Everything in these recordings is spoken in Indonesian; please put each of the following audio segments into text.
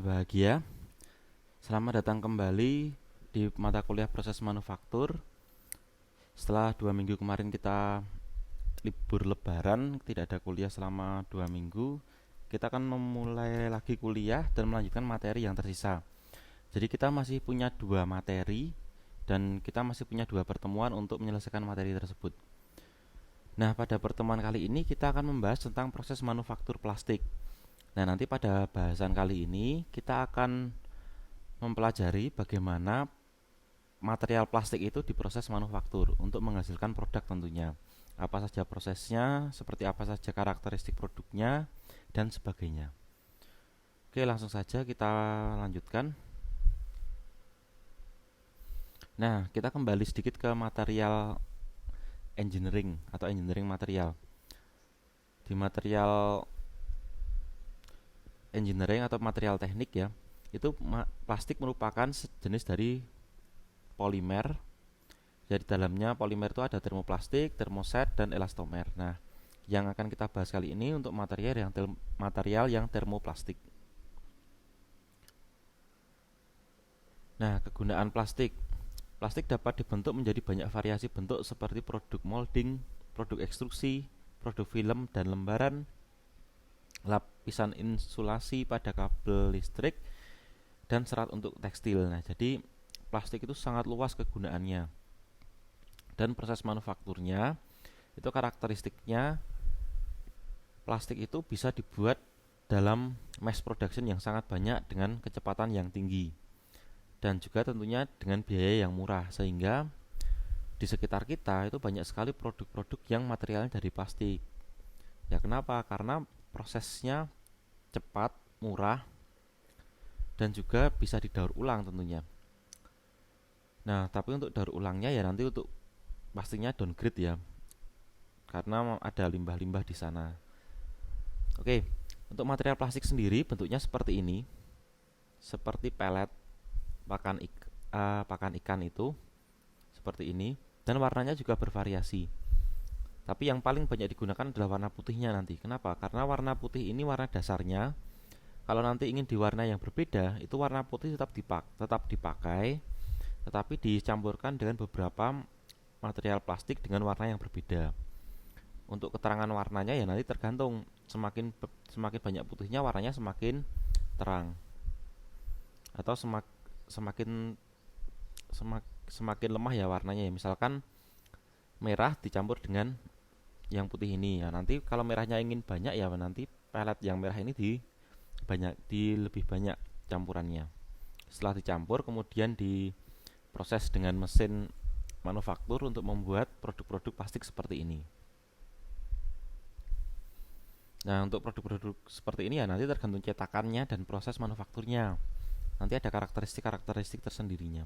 berbahagia. Selamat datang kembali di mata kuliah proses manufaktur. Setelah 2 minggu kemarin kita libur lebaran, tidak ada kuliah selama 2 minggu, kita akan memulai lagi kuliah dan melanjutkan materi yang tersisa. Jadi kita masih punya 2 materi dan kita masih punya 2 pertemuan untuk menyelesaikan materi tersebut. Nah, pada pertemuan kali ini kita akan membahas tentang proses manufaktur plastik. Nah, nanti pada bahasan kali ini kita akan mempelajari bagaimana material plastik itu diproses manufaktur untuk menghasilkan produk tentunya. Apa saja prosesnya, seperti apa saja karakteristik produknya, dan sebagainya. Oke, langsung saja kita lanjutkan. Nah, kita kembali sedikit ke material engineering atau engineering material. Di material engineering atau material teknik ya, itu plastik merupakan sejenis dari polimer. Jadi dalamnya polimer itu ada termoplastik, termoset, dan elastomer. Nah, yang akan kita bahas kali ini untuk material yang termoplastik. Nah, kegunaan plastik. Plastik dapat dibentuk menjadi banyak variasi bentuk seperti produk molding, produk ekstrusi, produk film dan lembaran, lapisan insulasi pada kabel listrik, dan serat untuk tekstil. Nah, jadi plastik itu sangat luas kegunaannya. Dan proses manufakturnya itu karakteristiknya plastik itu bisa dibuat dalam mass production yang sangat banyak dengan kecepatan yang tinggi. Dan juga tentunya dengan biaya yang murah, sehingga di sekitar kita itu banyak sekali produk-produk yang materialnya dari plastik. Ya, kenapa? Karena prosesnya cepat, murah, dan juga bisa didaur ulang tentunya. Nah, tapi untuk daur ulangnya ya nanti untuk pastinya downgrade ya, karena ada limbah-limbah di sana. Oke, untuk material plastik sendiri bentuknya seperti ini, seperti pelet pakan ikan itu seperti ini, dan warnanya juga bervariasi. Tapi yang paling banyak digunakan adalah warna putihnya nanti. Kenapa? Karena warna putih ini warna dasarnya. Kalau nanti ingin diwarna yang berbeda, itu warna putih tetap dipakai, tetapi dicampurkan dengan beberapa material plastik dengan warna yang berbeda. Untuk keterangan warnanya ya nanti tergantung, semakin banyak putihnya warnanya semakin terang, atau semakin lemah ya warnanya ya. Misalkan merah dicampur dengan yang putih ini ya, nanti kalau merahnya ingin banyak ya nanti pelet yang merah ini lebih banyak campurannya. Setelah dicampur kemudian diproses dengan mesin manufaktur untuk membuat produk-produk plastik seperti ini. Nah, untuk produk-produk seperti ini ya nanti tergantung cetakannya dan proses manufakturnya. Nanti ada karakteristik tersendirinya.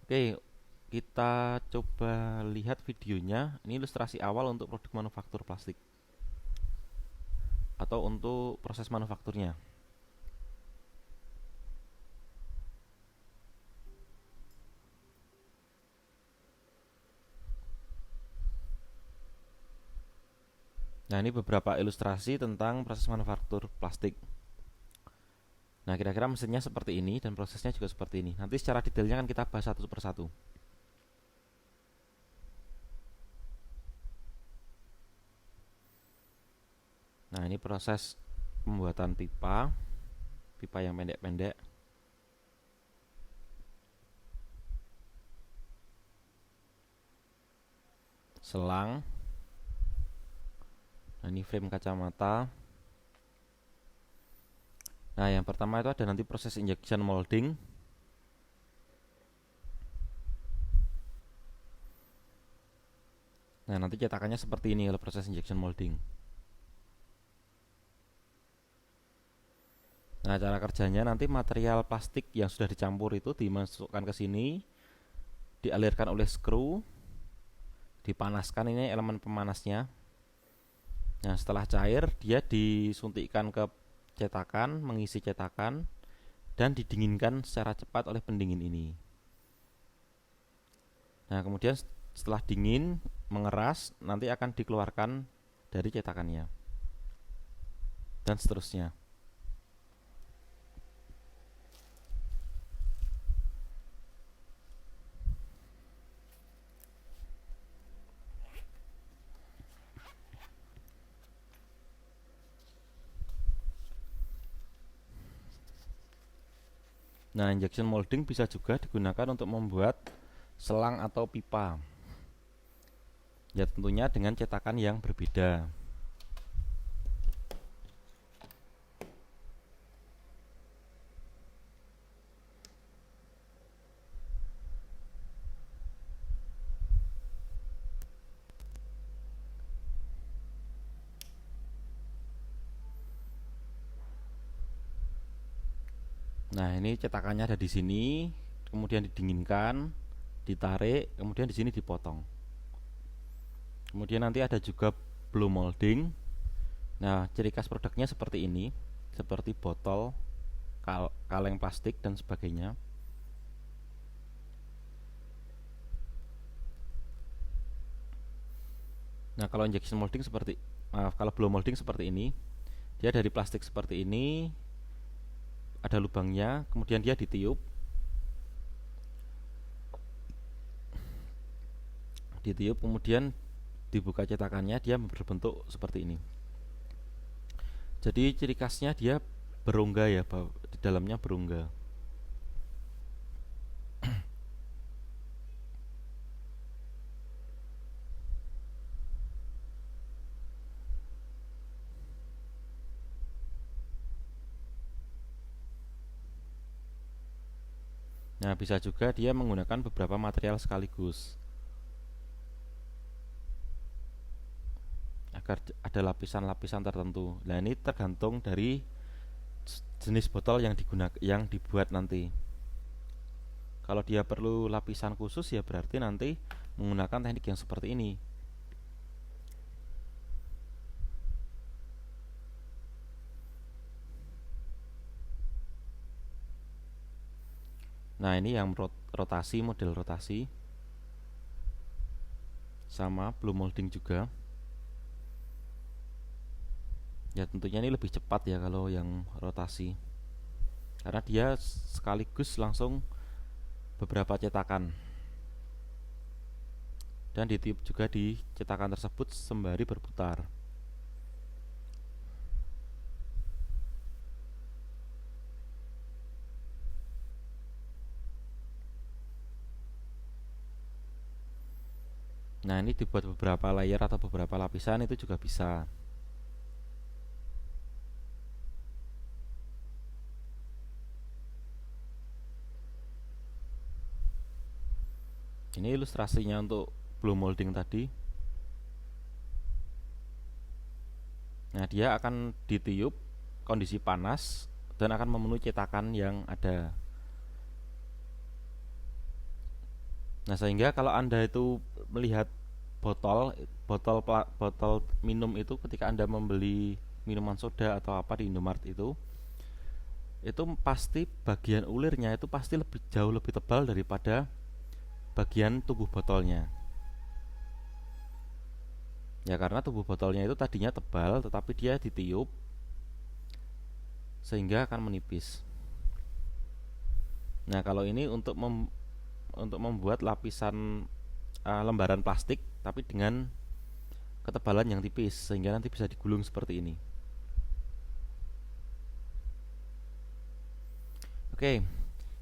Oke, kita coba lihat videonya. Ini ilustrasi awal untuk produk manufaktur plastik atau untuk proses manufakturnya. Nah, ini beberapa ilustrasi tentang proses manufaktur plastik. Nah, kira-kira mesinnya seperti ini dan prosesnya juga seperti ini. Nanti secara detailnya kan kita bahas satu persatu. Nah, ini proses pembuatan pipa yang pendek-pendek. Selang. Nah, ini frame kacamata. Nah, yang pertama itu ada nanti proses injection molding. Nah, nanti cetakannya seperti ini kalau proses injection molding. Nah, cara kerjanya nanti material plastik yang sudah dicampur itu dimasukkan ke sini, dialirkan oleh skru, dipanaskan, ini elemen pemanasnya. Nah, setelah cair dia disuntikkan ke cetakan, mengisi cetakan, dan didinginkan secara cepat oleh pendingin ini. Nah, kemudian setelah dingin mengeras nanti akan dikeluarkan dari cetakannya, dan seterusnya. Nah, injection molding bisa juga digunakan untuk membuat selang atau pipa. Ya tentunya dengan cetakan yang berbeda. Nah, ini cetakannya ada di sini, kemudian didinginkan, ditarik, kemudian di sini dipotong. Kemudian nanti ada juga blow molding. Nah, ciri khas produknya seperti ini, seperti botol, kaleng plastik dan sebagainya. Nah, kalau injection molding kalau blow molding seperti ini, dia dari plastik seperti ini, ada lubangnya, kemudian dia ditiup, kemudian dibuka cetakannya, dia berbentuk seperti ini. Jadi ciri khasnya dia berongga ya, di dalamnya berongga. Nah, bisa juga dia menggunakan beberapa material sekaligus agar ada lapisan-lapisan tertentu. Nah, ini tergantung dari jenis botol yang dibuat nanti. Kalau dia perlu lapisan khusus ya berarti nanti menggunakan teknik yang seperti ini. Nah, ini yang rotasi, model rotasi. Sama blow molding juga. Ya tentunya ini lebih cepat ya kalau yang rotasi, karena dia sekaligus langsung beberapa cetakan dan ditiup juga di cetakan tersebut sembari berputar. Nah, ini dibuat beberapa layer atau beberapa lapisan itu juga bisa. Ini ilustrasinya untuk blow molding tadi. Nah, dia akan ditiup kondisi panas dan akan memenuhi cetakan yang ada. Nah, sehingga kalau Anda itu melihat botol botol minum itu, ketika Anda membeli minuman soda atau apa di Indomaret itu pasti bagian ulirnya itu pasti jauh lebih tebal daripada bagian tubuh botolnya. Ya karena tubuh botolnya itu tadinya tebal tetapi dia ditiup sehingga akan menipis. Nah, kalau ini untuk membuat lapisan lembaran plastik tapi dengan ketebalan yang tipis sehingga nanti bisa digulung seperti ini. Oke,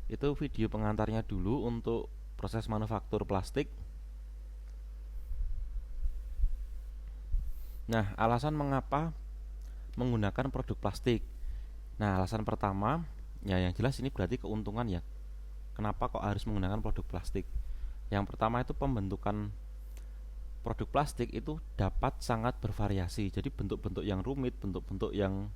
itu video pengantarnya dulu untuk proses manufaktur plastik. Nah, alasan mengapa menggunakan produk plastik. Nah, alasan pertama, ya yang jelas ini berarti keuntungan ya. Kenapa kok harus menggunakan produk plastik? Yang pertama itu pembentukan produk plastik itu dapat sangat bervariasi. Jadi bentuk-bentuk yang rumit, bentuk-bentuk yang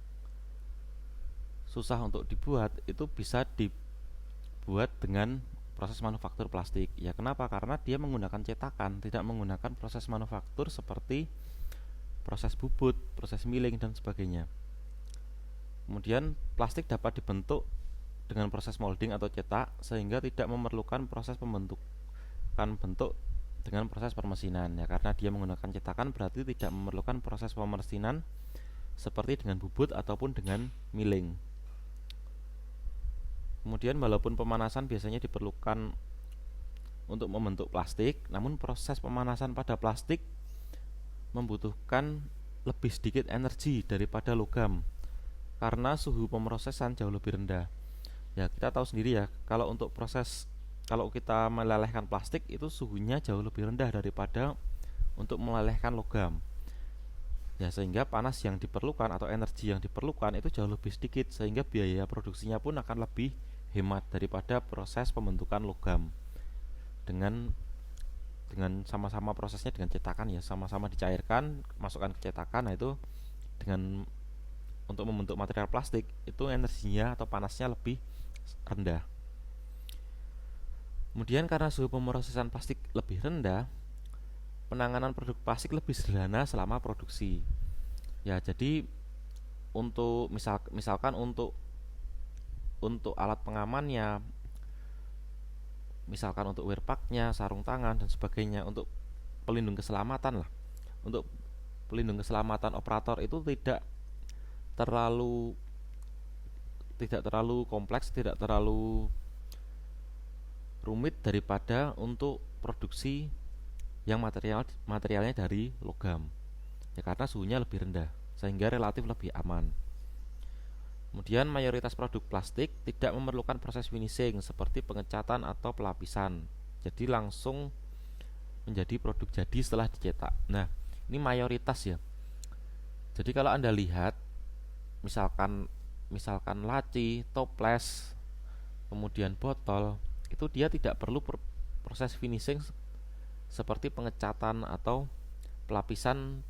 susah untuk dibuat itu bisa dibuat dengan proses manufaktur plastik. Ya kenapa? Karena dia menggunakan cetakan, tidak menggunakan proses manufaktur seperti proses bubut, proses milling dan sebagainya. Kemudian plastik dapat dibentuk dengan proses molding atau cetak sehingga tidak memerlukan proses pembentukan bentuk dengan proses permesinan ya, karena dia menggunakan cetakan berarti tidak memerlukan proses pemesinan seperti dengan bubut ataupun dengan milling. Kemudian walaupun pemanasan biasanya diperlukan untuk membentuk plastik, namun proses pemanasan pada plastik membutuhkan lebih sedikit energi daripada logam karena suhu pemrosesan jauh lebih rendah. Ya, kita tahu sendiri ya, kalau kita melelehkan plastik itu suhunya jauh lebih rendah daripada untuk melelehkan logam. Ya, sehingga panas yang diperlukan atau energi yang diperlukan itu jauh lebih sedikit, sehingga biaya produksinya pun akan lebih hemat daripada proses pembentukan logam. Dengan sama-sama prosesnya dengan cetakan ya, sama-sama dicairkan, masukkan ke cetakan. Nah, itu dengan untuk membentuk material plastik itu energinya atau panasnya lebih rendah. Kemudian karena suhu pemrosesan plastik lebih rendah, penanganan produk plastik lebih sederhana selama produksi. Ya, jadi misalkan untuk alat pengamannya, misalkan untuk wear packnya, sarung tangan dan sebagainya, untuk pelindung keselamatan lah. Untuk pelindung keselamatan operator itu terlalu tidak terlalu kompleks, tidak terlalu rumit daripada untuk produksi yang materialnya dari logam. Ya, karena suhunya lebih rendah sehingga relatif lebih aman. Kemudian mayoritas produk plastik tidak memerlukan proses finishing seperti pengecatan atau pelapisan. Jadi langsung menjadi produk jadi setelah dicetak. Nah, ini mayoritas ya. Jadi kalau Anda lihat misalkan laci, toples, kemudian botol, itu dia tidak perlu proses finishing seperti pengecatan atau pelapisan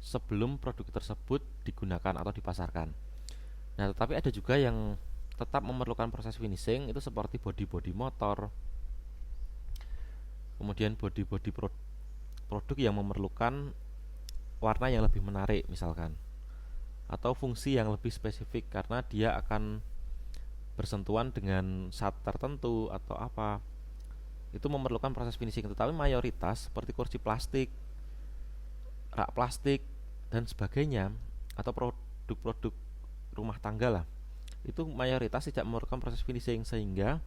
sebelum produk tersebut digunakan atau dipasarkan. Nah, tetapi ada juga yang tetap memerlukan proses finishing, itu seperti bodi-bodi motor, kemudian bodi-bodi produk yang memerlukan warna yang lebih menarik misalkan, atau fungsi yang lebih spesifik karena dia akan bersentuhan dengan zat tertentu atau apa, itu memerlukan proses finishing. Tetapi mayoritas seperti kursi plastik, rak plastik dan sebagainya, atau produk-produk rumah tangga lah, itu mayoritas tidak memerlukan proses finishing sehingga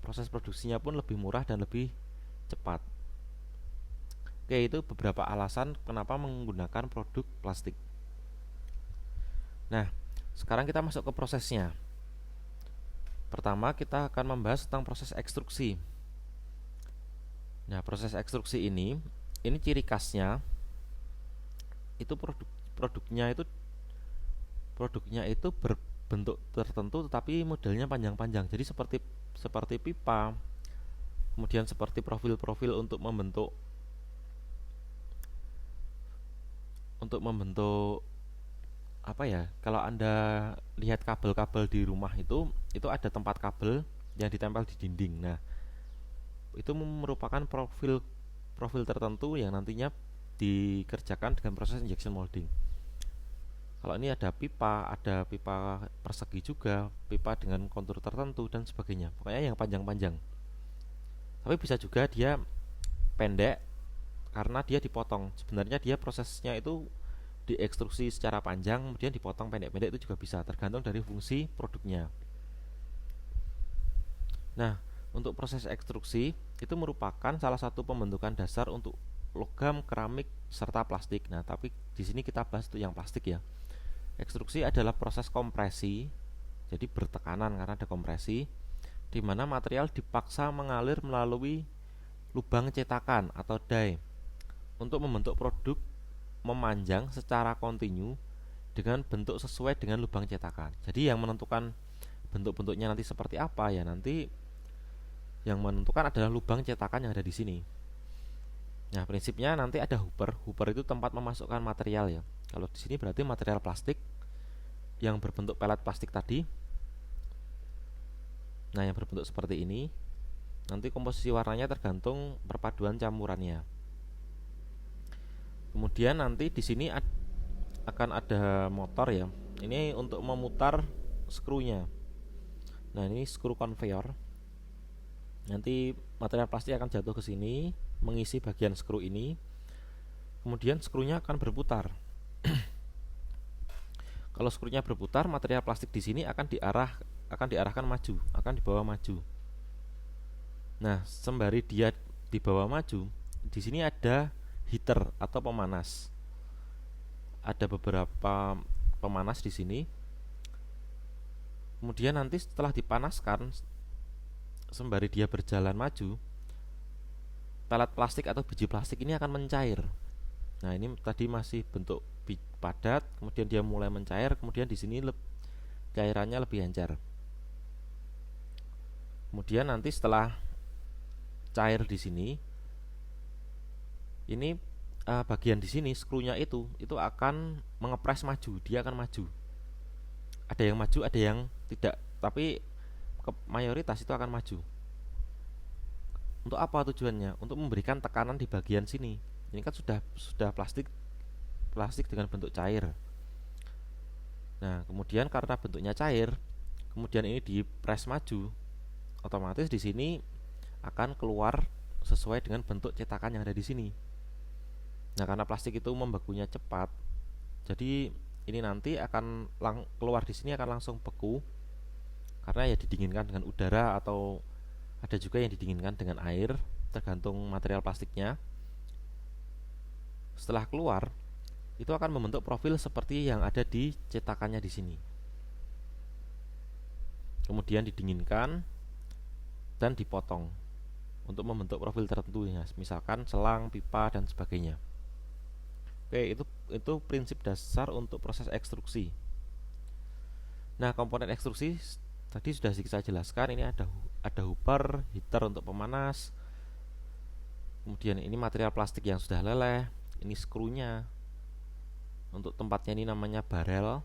proses produksinya pun lebih murah dan lebih cepat. Oke, itu beberapa alasan kenapa menggunakan produk plastik. Nah, sekarang kita masuk ke prosesnya. Pertama, kita akan membahas tentang proses ekstruksi. Nah, proses ekstruksi ini ciri khasnya itu produknya itu berbentuk tertentu tetapi modelnya panjang-panjang. Jadi seperti pipa, kemudian seperti profil-profil untuk membentuk apa ya? Kalau Anda lihat kabel-kabel di rumah itu ada tempat kabel yang ditempel di dinding. Nah, itu merupakan profil tertentu yang nantinya dikerjakan dengan proses injection molding. Kalau ini ada pipa persegi juga, pipa dengan kontur tertentu dan sebagainya. Pokoknya yang panjang-panjang. Tapi bisa juga dia pendek karena dia dipotong. Sebenarnya dia prosesnya itu diekstruksi secara panjang, kemudian dipotong pendek-pendek, itu juga bisa, tergantung dari fungsi produknya. Nah, untuk proses ekstruksi itu merupakan salah satu pembentukan dasar untuk logam, keramik, serta plastik. Nah, tapi di sini kita bahas untuk yang plastik ya. Ekstruksi adalah proses kompresi, jadi bertekanan karena ada kompresi, di mana material dipaksa mengalir melalui lubang cetakan atau die untuk membentuk produk memanjang secara kontinu dengan bentuk sesuai dengan lubang cetakan. Jadi yang menentukan bentuk-bentuknya nanti seperti apa ya, nanti yang menentukan adalah lubang cetakan yang ada di sini. Nah, prinsipnya nanti ada hooper. Hooper itu tempat memasukkan material ya. Kalau di sini berarti material plastik yang berbentuk pelet plastik tadi. Nah, yang berbentuk seperti ini. Nanti komposisi warnanya tergantung perpaduan campurannya. Kemudian nanti di sini akan ada motor ya. Ini untuk memutar skrunya. Nah, ini skru conveyor. Nanti material plastik akan jatuh ke sini, mengisi bagian skru ini. Kemudian skrunya akan berputar. Kalau skrunya berputar, material plastik di sini akan diarahkan maju, akan dibawa maju. Nah, sembari dia dibawa maju, di sini ada heater atau pemanas. Ada beberapa pemanas di sini. Kemudian nanti setelah dipanaskan, sembari dia berjalan maju, pelet plastik atau biji plastik ini akan mencair. Nah, ini tadi masih bentuk padat, kemudian dia mulai mencair, kemudian di sini cairannya lebih encer. Kemudian nanti setelah cair di sini, ini bagian di sini skrunya itu akan mengepres maju, dia akan maju. Ada yang maju, ada yang tidak, tapi mayoritas itu akan maju. Untuk apa tujuannya? Untuk memberikan tekanan di bagian sini. Ini kan sudah plastik dengan bentuk cair. Nah, kemudian karena bentuknya cair, kemudian ini dipres maju, otomatis di sini akan keluar sesuai dengan bentuk cetakan yang ada di sini. Nah, karena plastik itu membekunya cepat, jadi ini nanti akan keluar di sini akan langsung beku, karena ya didinginkan dengan udara atau ada juga yang didinginkan dengan air, tergantung material plastiknya. Setelah keluar, itu akan membentuk profil seperti yang ada di cetakannya di sini. Kemudian didinginkan dan dipotong untuk membentuk profil tertentu ya, misalkan selang, pipa dan sebagainya. Oke, itu prinsip dasar untuk proses ekstruksi. Nah, komponen ekstruksi tadi sudah saya jelaskan. Ini ada hooper, heater untuk pemanas. Kemudian ini material plastik yang sudah leleh. Ini skrunya. Untuk tempatnya ini namanya barel.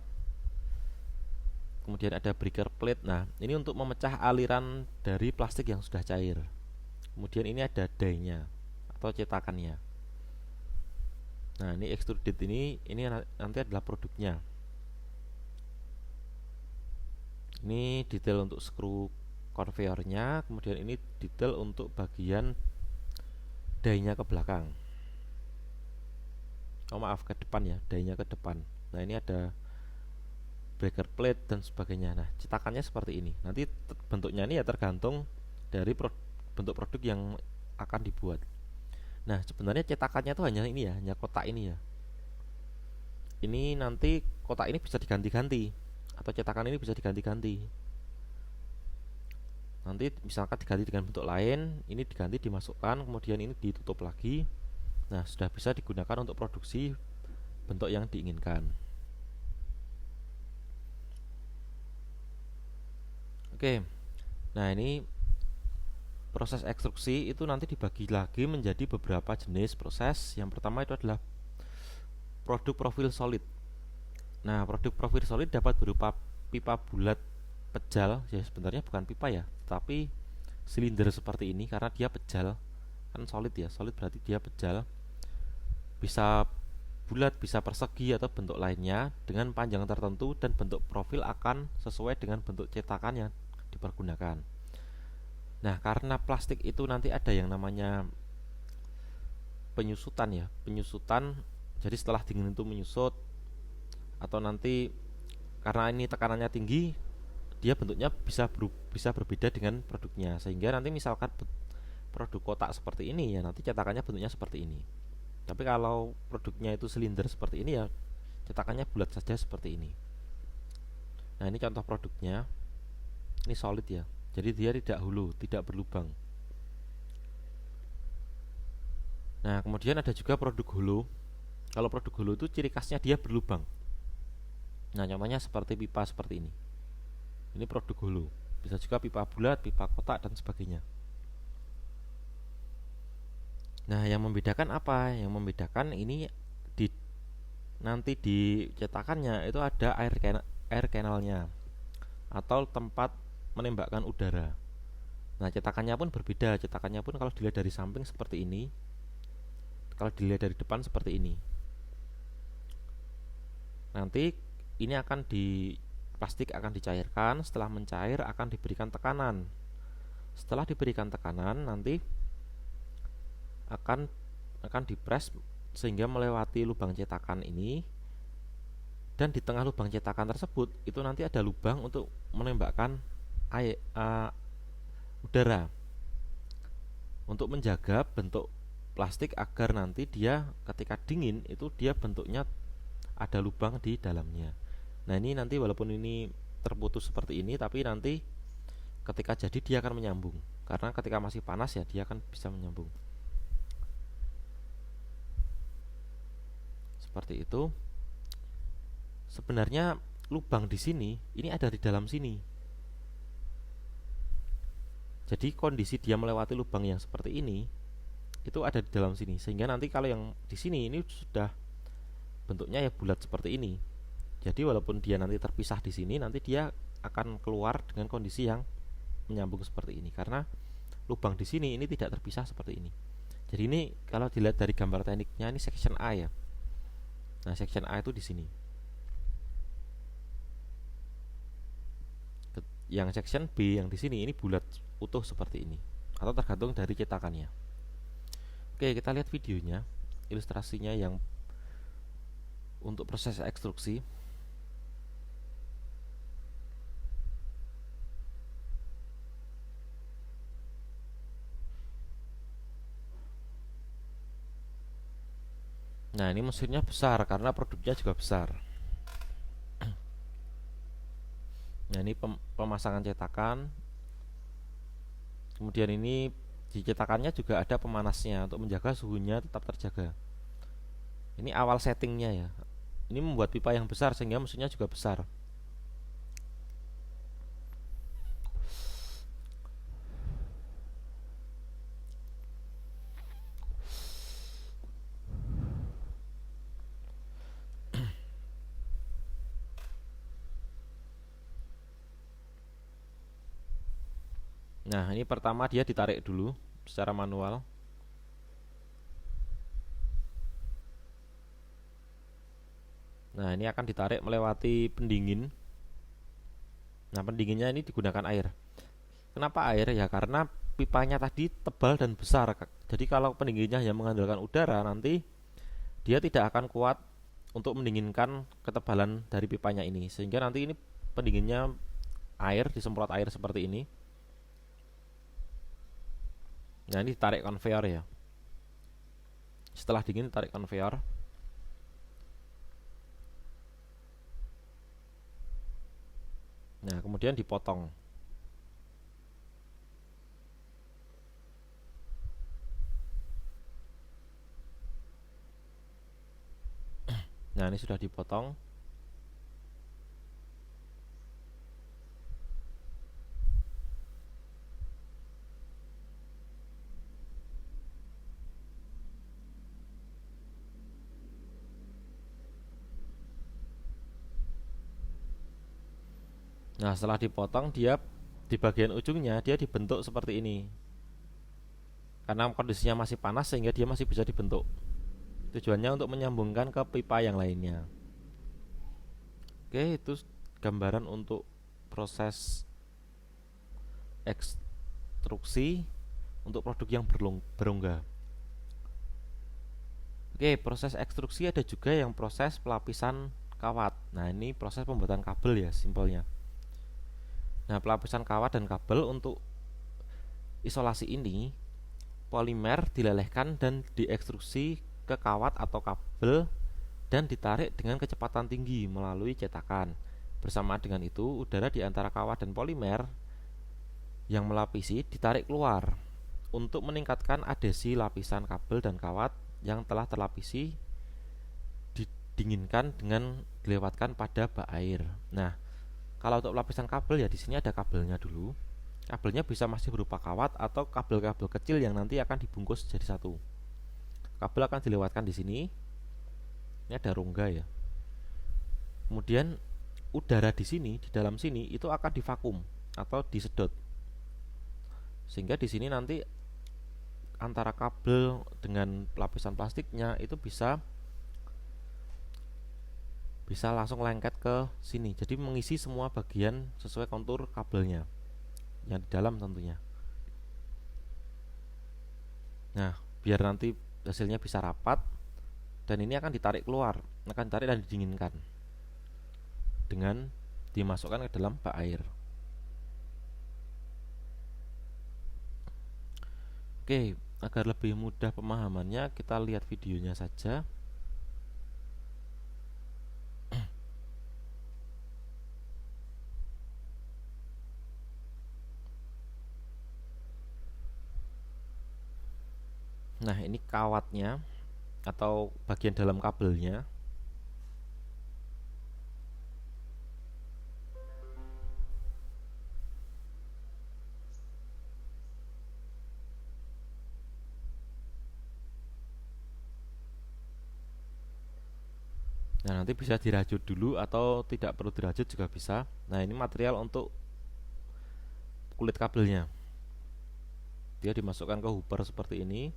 Kemudian ada breaker plate. Nah, ini untuk memecah aliran dari plastik yang sudah cair. Kemudian ini ada die-nya atau cetakannya. Nah, ini extruded ini nanti adalah produknya. Ini detail untuk skru konveyornya, kemudian ini detail untuk bagian die-nya ke belakang. Oh maaf, ke depan ya, die-nya ke depan. Nah, ini ada breaker plate dan sebagainya. Nah, cetakannya seperti ini. Nanti bentuknya ini ya tergantung dari bentuk produk yang akan dibuat. Nah, sebenarnya cetakannya itu hanya ini ya, hanya kotak ini ya. Ini nanti kotak ini bisa diganti-ganti, atau cetakan ini bisa diganti-ganti. Nanti misalkan diganti dengan bentuk lain, ini diganti dimasukkan, kemudian ini ditutup lagi. Nah, sudah bisa digunakan untuk produksi bentuk yang diinginkan. Oke. Nah, ini proses ekstruksi itu nanti dibagi lagi menjadi beberapa jenis proses. Yang pertama itu adalah produk profil solid. Nah, produk profil solid dapat berupa pipa bulat pejal. Ya, sebenarnya bukan pipa ya, tapi silinder seperti ini karena dia pejal. Kan solid ya, solid berarti dia pejal. Bisa bulat, bisa persegi atau bentuk lainnya dengan panjang tertentu, dan bentuk profil akan sesuai dengan bentuk cetakan yang dipergunakan. Nah, karena plastik itu nanti ada yang namanya penyusutan ya, penyusutan. Jadi setelah dingin itu menyusut, atau nanti karena ini tekanannya tinggi, dia bentuknya bisa berbeda dengan produknya. Sehingga nanti misalkan produk kotak seperti ini ya, nanti cetakannya bentuknya seperti ini. Tapi kalau produknya itu silinder seperti ini ya, cetakannya bulat saja seperti ini. Nah, ini contoh produknya. Ini solid ya. Jadi dia tidak hulu, tidak berlubang. Nah, kemudian ada juga produk hulu. Kalau produk hulu itu ciri khasnya dia berlubang. Nah, contohnya seperti pipa seperti ini. Ini produk hulu. Bisa juga pipa bulat, pipa kotak dan sebagainya. Nah, yang membedakan apa? Yang membedakan ini nanti di cetakannya itu ada air canalnya atau tempat menembakkan udara. Nah, cetakannya pun berbeda. Cetakannya pun kalau dilihat dari samping seperti ini, kalau dilihat dari depan seperti ini. Nanti ini plastik akan dicairkan. Setelah mencair akan diberikan tekanan. Setelah diberikan tekanan, nanti akan dipres sehingga melewati lubang cetakan ini, dan di tengah lubang cetakan tersebut itu nanti ada lubang untuk menembakkan udara untuk menjaga bentuk plastik agar nanti dia ketika dingin itu dia bentuknya ada lubang di dalamnya. Nah, ini nanti walaupun ini terputus seperti ini, tapi nanti ketika jadi dia akan menyambung, karena ketika masih panas ya dia akan bisa menyambung seperti itu. Sebenarnya lubang di sini ini ada di dalam sini, jadi kondisi dia melewati lubang yang seperti ini itu ada di dalam sini, sehingga nanti kalau yang di sini ini sudah bentuknya ya bulat seperti ini. Jadi walaupun dia nanti terpisah di sini, nanti dia akan keluar dengan kondisi yang menyambung seperti ini, karena lubang di sini ini tidak terpisah seperti ini. Jadi ini kalau dilihat dari gambar tekniknya ini section A ya. Nah, section A itu di sini. Yang section B yang di sini ini bulat utuh seperti ini, atau tergantung dari cetakannya. Oke, kita lihat videonya, ilustrasinya yang untuk proses ekstruksi. Nah, ini mesinnya besar karena produknya juga besar. Nah, ini pemasangan cetakan. Kemudian ini di cetakannya juga ada pemanasnya untuk menjaga suhunya tetap terjaga. Ini awal settingnya ya. Ini membuat pipa yang besar sehingga mesinnya juga besar. Nah, ini pertama dia ditarik dulu secara manual. Nah, ini akan ditarik melewati pendingin. Nah, pendinginnya ini digunakan air. Kenapa air? Ya karena pipanya tadi tebal dan besar. Jadi kalau pendinginnya yang mengandalkan udara, nanti dia tidak akan kuat untuk mendinginkan ketebalan dari pipanya ini. Sehingga nanti ini pendinginnya air, disemprot air seperti ini. Nah, ini ditarik konveyor ya. Setelah dingin ditarik konveyor. Nah, kemudian dipotong. Nah, ini sudah dipotong. Nah, setelah dipotong dia di bagian ujungnya dia dibentuk seperti ini. Karena kondisinya masih panas sehingga dia masih bisa dibentuk. Tujuannya untuk menyambungkan ke pipa yang lainnya. Oke, itu gambaran untuk proses ekstruksi untuk produk yang berongga. Oke, proses ekstruksi ada juga yang proses pelapisan kawat. Nah, ini proses pembuatan kabel ya, simpelnya. Nah, pelapisan kawat dan kabel untuk isolasi ini, polimer dilelehkan dan diekstruksi ke kawat atau kabel dan ditarik dengan kecepatan tinggi melalui cetakan. Bersamaan dengan itu, udara di antara kawat dan polimer yang melapisi ditarik keluar untuk meningkatkan adhesi lapisan kabel dan kawat yang telah terlapisi, didinginkan dengan dilewatkan pada bak air. Nah, kalau untuk lapisan kabel ya di sini ada kabelnya dulu. Kabelnya bisa masih berupa kawat atau kabel-kabel kecil yang nanti akan dibungkus jadi satu. Kabel akan dilewatkan di sini. Ini ada rongga ya. Kemudian udara di sini, di dalam sini itu akan divakum atau disedot. Sehingga di sini nanti antara kabel dengan lapisan plastiknya itu bisa langsung lengket ke sini. Jadi mengisi semua bagian sesuai kontur kabelnya yang di dalam tentunya. Nah, biar nanti hasilnya bisa rapat, dan ini akan ditarik keluar, akan ditarik dan didinginkan dengan dimasukkan ke dalam bak air. Oke, agar lebih mudah pemahamannya kita lihat videonya saja. Nah, ini kawatnya atau bagian dalam kabelnya. Nah, nanti bisa dirajut dulu atau tidak perlu dirajut juga bisa. Nah, ini material untuk kulit kabelnya. Dia dimasukkan ke hooper seperti ini.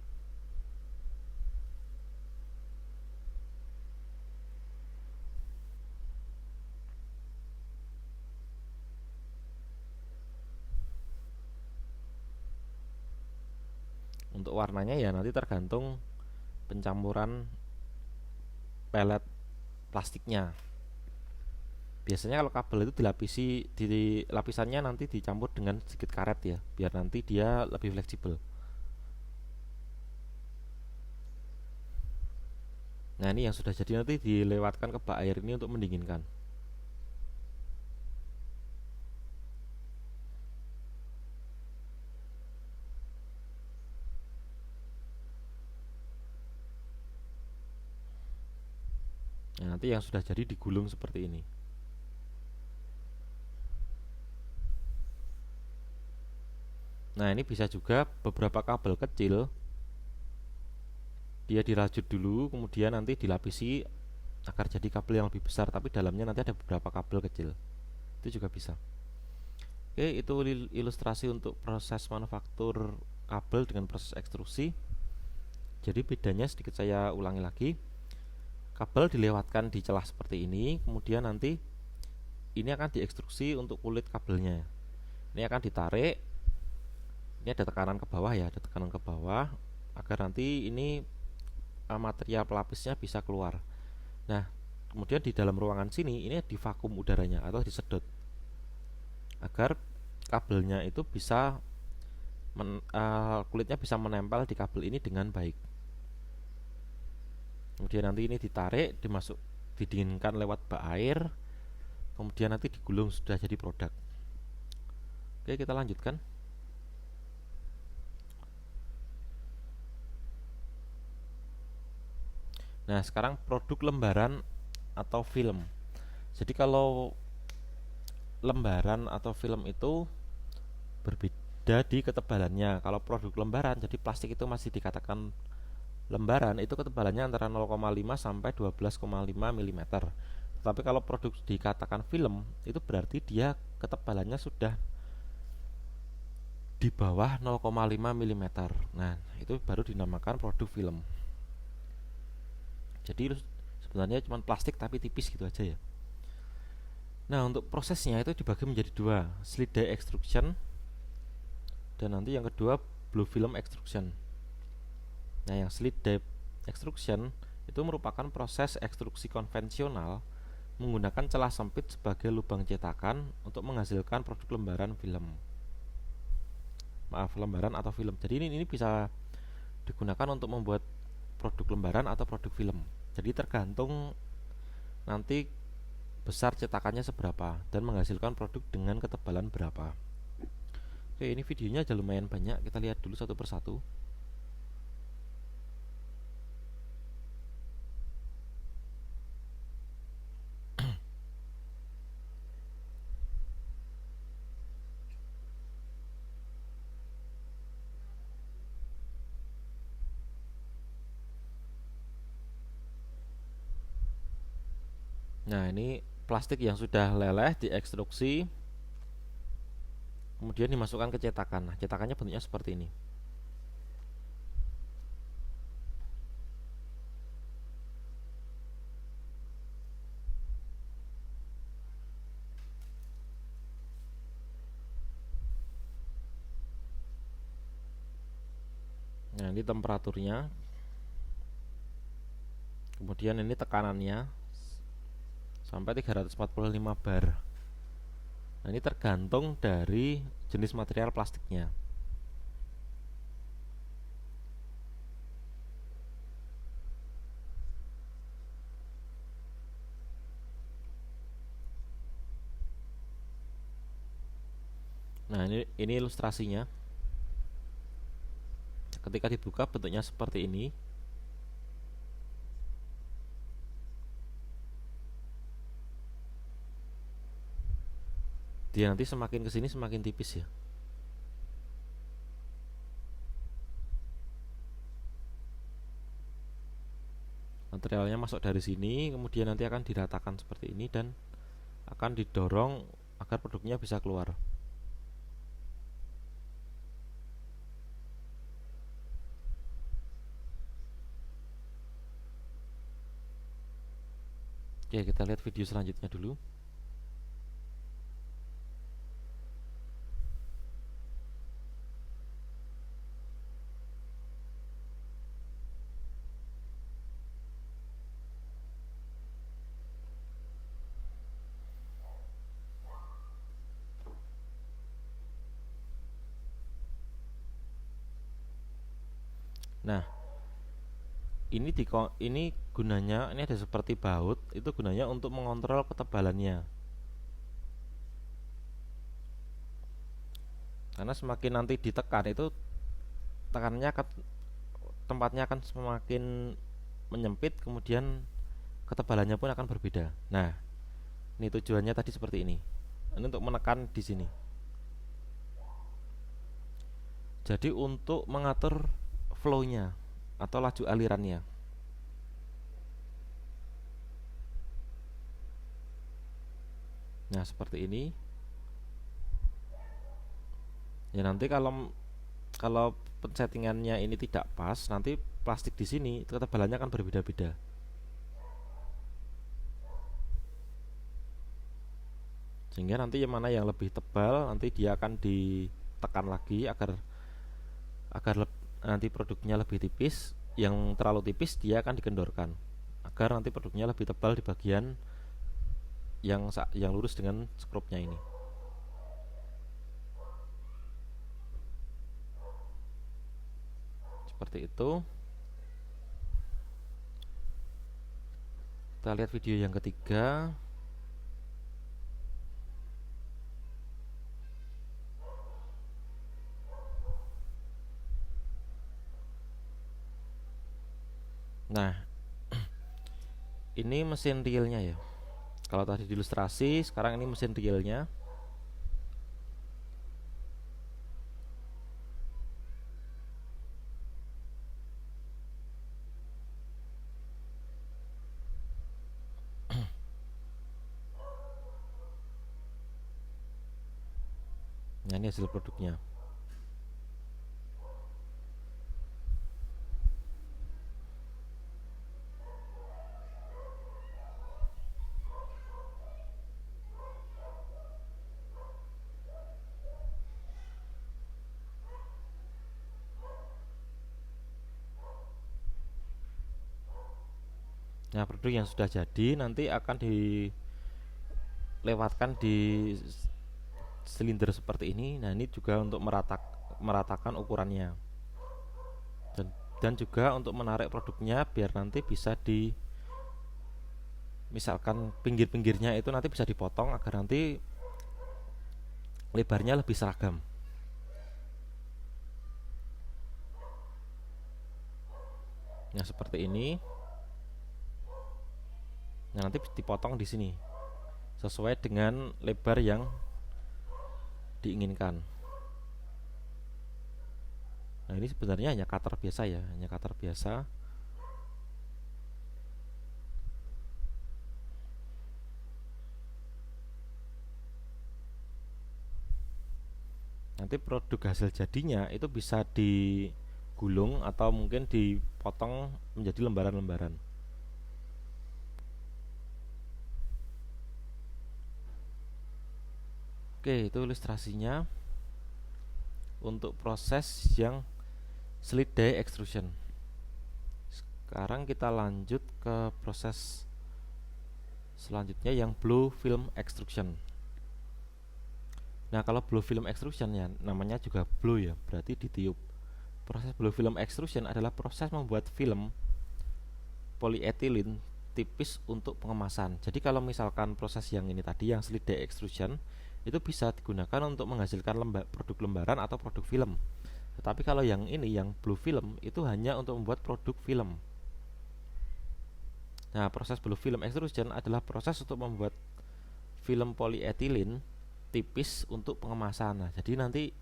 Untuk warnanya ya nanti tergantung pencampuran pelet plastiknya. Biasanya kalau kabel itu dilapisi, di lapisannya nanti dicampur dengan sedikit karet ya, biar nanti dia lebih fleksibel. Nah, ini yang sudah jadi nanti dilewatkan ke bak air ini untuk mendinginkan. Nah, nanti yang sudah jadi digulung seperti ini. Nah, ini bisa juga beberapa kabel kecil dia dirajut dulu, kemudian nanti dilapisi agar jadi kabel yang lebih besar, tapi dalamnya nanti ada beberapa kabel kecil. Itu juga bisa. Oke, itu ilustrasi untuk proses manufaktur kabel dengan proses ekstrusi. Jadi bedanya sedikit saya ulangi lagi. Kabel dilewatkan di celah seperti ini, kemudian nanti ini akan diekstruksi untuk kulit kabelnya. Ini akan ditarik. Ini ada tekanan ke bawah ya, ada tekanan ke bawah agar nanti ini material pelapisnya bisa keluar. Nah, kemudian di dalam ruangan sini ini divakum udaranya atau disedot agar kabelnya itu bisa kulitnya bisa menempel di kabel ini dengan baik. Kemudian nanti ini ditarik, didinginkan lewat bak air, kemudian nanti digulung sudah jadi produk. Oke, kita lanjutkan. Nah, sekarang produk lembaran atau film. Jadi kalau lembaran atau film itu berbeda di ketebalannya. Kalau produk lembaran, jadi plastik itu masih dikatakan lembaran, itu ketebalannya antara 0,5 sampai 12,5 mm. Tapi kalau produk dikatakan film, itu berarti dia ketebalannya sudah di bawah 0,5 mm. Nah, itu baru dinamakan produk film. Jadi sebenarnya cuma plastik tapi tipis gitu aja ya. Nah, untuk prosesnya itu dibagi menjadi dua, slit die extrusion dan nanti yang kedua blue film extrusion. Nah, yang slit die extrusion itu merupakan proses ekstruksi konvensional menggunakan celah sempit sebagai lubang cetakan untuk menghasilkan produk lembaran film. Lembaran atau film. Jadi ini bisa digunakan untuk membuat produk lembaran atau produk film. Jadi tergantung nanti besar cetakannya seberapa dan menghasilkan produk dengan ketebalan berapa. Oke, ini videonya aja lumayan banyak, kita lihat dulu satu persatu. Nah, ini plastik yang sudah leleh diekstruksi, kemudian dimasukkan ke cetakan. Nah, cetakannya bentuknya seperti ini. Nah, ini temperaturnya. Kemudian ini tekanannya sampai 345 bar. Nah, ini tergantung dari jenis material plastiknya. Nah, ini ilustrasinya. ketika dibuka bentuknya seperti ini. Dia nanti semakin kesini semakin tipis ya. Materialnya masuk dari sini, kemudian nanti akan diratakan seperti ini dan akan didorong agar produknya bisa keluar. Oke, kita lihat video selanjutnya dulu. Nah, ini gunanya, ini ada seperti baut, itu gunanya untuk mengontrol ketebalannya. Karena semakin nanti ditekan itu tekanannya akan, tempatnya akan semakin menyempit, kemudian ketebalannya pun akan berbeda. Nah, ini tujuannya tadi seperti ini. Ini untuk menekan di sini. Jadi untuk mengatur flow-nya atau laju alirannya. Nah, seperti ini. Ya nanti kalau settingannya ini tidak pas, nanti plastik di sini ketebalannya akan berbeda-beda. Sehingga nanti yang mana yang lebih tebal nanti dia akan ditekan lagi agar nanti produknya lebih tipis. Yang terlalu tipis dia akan dikendorkan agar nanti produknya lebih tebal di bagian yang lurus dengan skrupnya ini. Seperti itu. Kita lihat video yang ketiga. Nah, ini mesin realnya ya. Kalau tadi di ilustrasi, sekarang ini mesin realnya. Nah, ini hasil produknya. Nah, produk yang sudah jadi nanti akan dilewatkan di silinder seperti ini. Nah, ini juga untuk meratakan ukurannya. Dan juga untuk menarik produknya biar nanti bisa misalkan pinggir-pinggirnya itu nanti bisa dipotong agar nanti lebarnya lebih seragam. Nah, seperti ini. Nah, nanti dipotong di sini sesuai dengan lebar yang diinginkan. Nah, ini sebenarnya hanya cutter biasa ya, hanya cutter biasa. Nanti produk hasil jadinya itu bisa digulung atau mungkin dipotong menjadi lembaran-lembaran. Oke, itu ilustrasinya untuk proses yang slit die extrusion. Sekarang kita lanjut ke proses selanjutnya yang blow film extrusion. Nah, kalau blow film extrusion ya namanya juga blow ya, berarti ditiup. Proses blow film extrusion adalah proses membuat film polietilen tipis untuk pengemasan. Jadi kalau misalkan proses yang ini tadi yang slit die extrusion itu bisa digunakan untuk menghasilkan produk lembaran atau produk film. Tetapi kalau yang ini, yang blue film, itu hanya untuk membuat produk film. Nah, proses blue film extrusion adalah proses untuk membuat film polietilen tipis untuk pengemasan. Nah, jadi nanti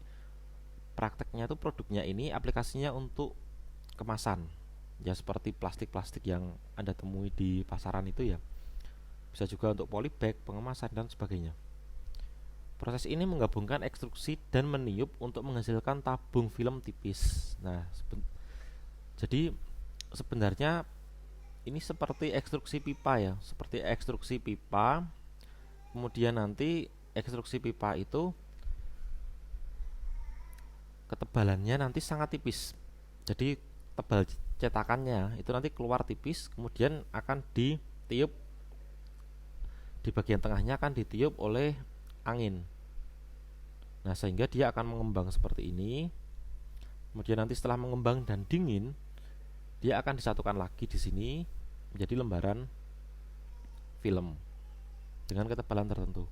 prakteknya tuh produknya ini aplikasinya untuk kemasan. Ya seperti plastik-plastik yang Anda temui di pasaran itu ya. Bisa juga untuk polybag, pengemasan dan sebagainya. Proses ini menggabungkan ekstruksi dan meniup untuk menghasilkan tabung film tipis. Nah, jadi sebenarnya ini seperti ekstruksi pipa ya, seperti ekstruksi pipa. Kemudian nanti ekstruksi pipa itu ketebalannya nanti sangat tipis. Jadi tebal cetakannya itu nanti keluar tipis, kemudian akan ditiup, di bagian tengahnya akan ditiup oleh angin. Nah, sehingga dia akan mengembang seperti ini. Kemudian nanti setelah mengembang dan dingin, dia akan disatukan lagi di sini menjadi lembaran film dengan ketebalan tertentu.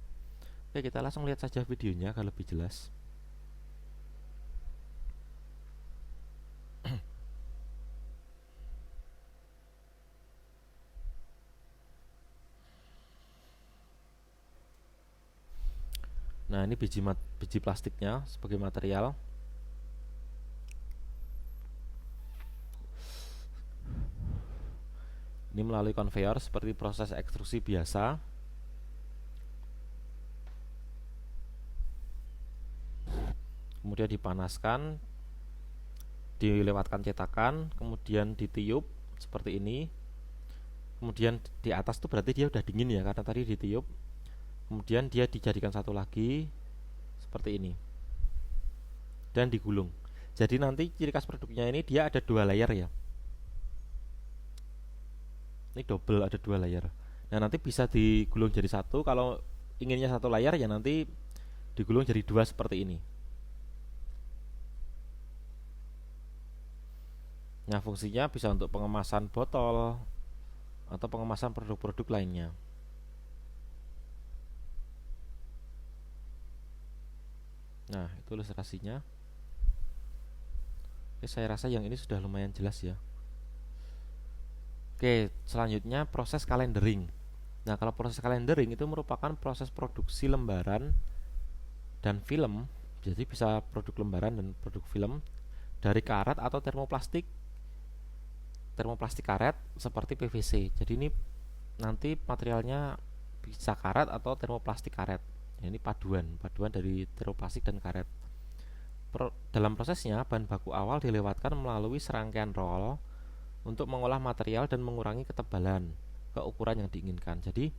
Oke, kita langsung lihat saja videonya agar lebih jelas. Nah, ini biji plastiknya sebagai material. Ini melalui konveyor seperti proses ekstrusi biasa. Kemudian dipanaskan, dilewatkan cetakan, kemudian ditiup seperti ini. Kemudian di atas tuh berarti dia udah dingin ya, karena tadi ditiup. Kemudian dia dijadikan satu lagi seperti ini dan digulung. Jadi nanti ciri khas produknya ini dia ada 2 layer ya. Ini double, ada 2 layer. Nah, nanti bisa digulung jadi satu. Kalau inginnya satu layar ya nanti digulung jadi 2 seperti ini. Nah, fungsinya bisa untuk pengemasan botol atau pengemasan produk-produk lainnya. Nah, itu ilustrasinya. Oke, saya rasa yang ini sudah lumayan jelas ya. Oke, selanjutnya proses calendering. Nah, kalau proses calendering itu merupakan proses produksi lembaran dan film. Jadi bisa produk lembaran dan produk film dari karet atau termoplastik karet seperti PVC. Jadi ini nanti materialnya bisa karet atau termoplastik karet. Ini paduan dari termoplastik dan karet. Dalam prosesnya bahan baku awal dilewatkan melalui serangkaian roll untuk mengolah material dan mengurangi ketebalan ke ukuran yang diinginkan. Jadi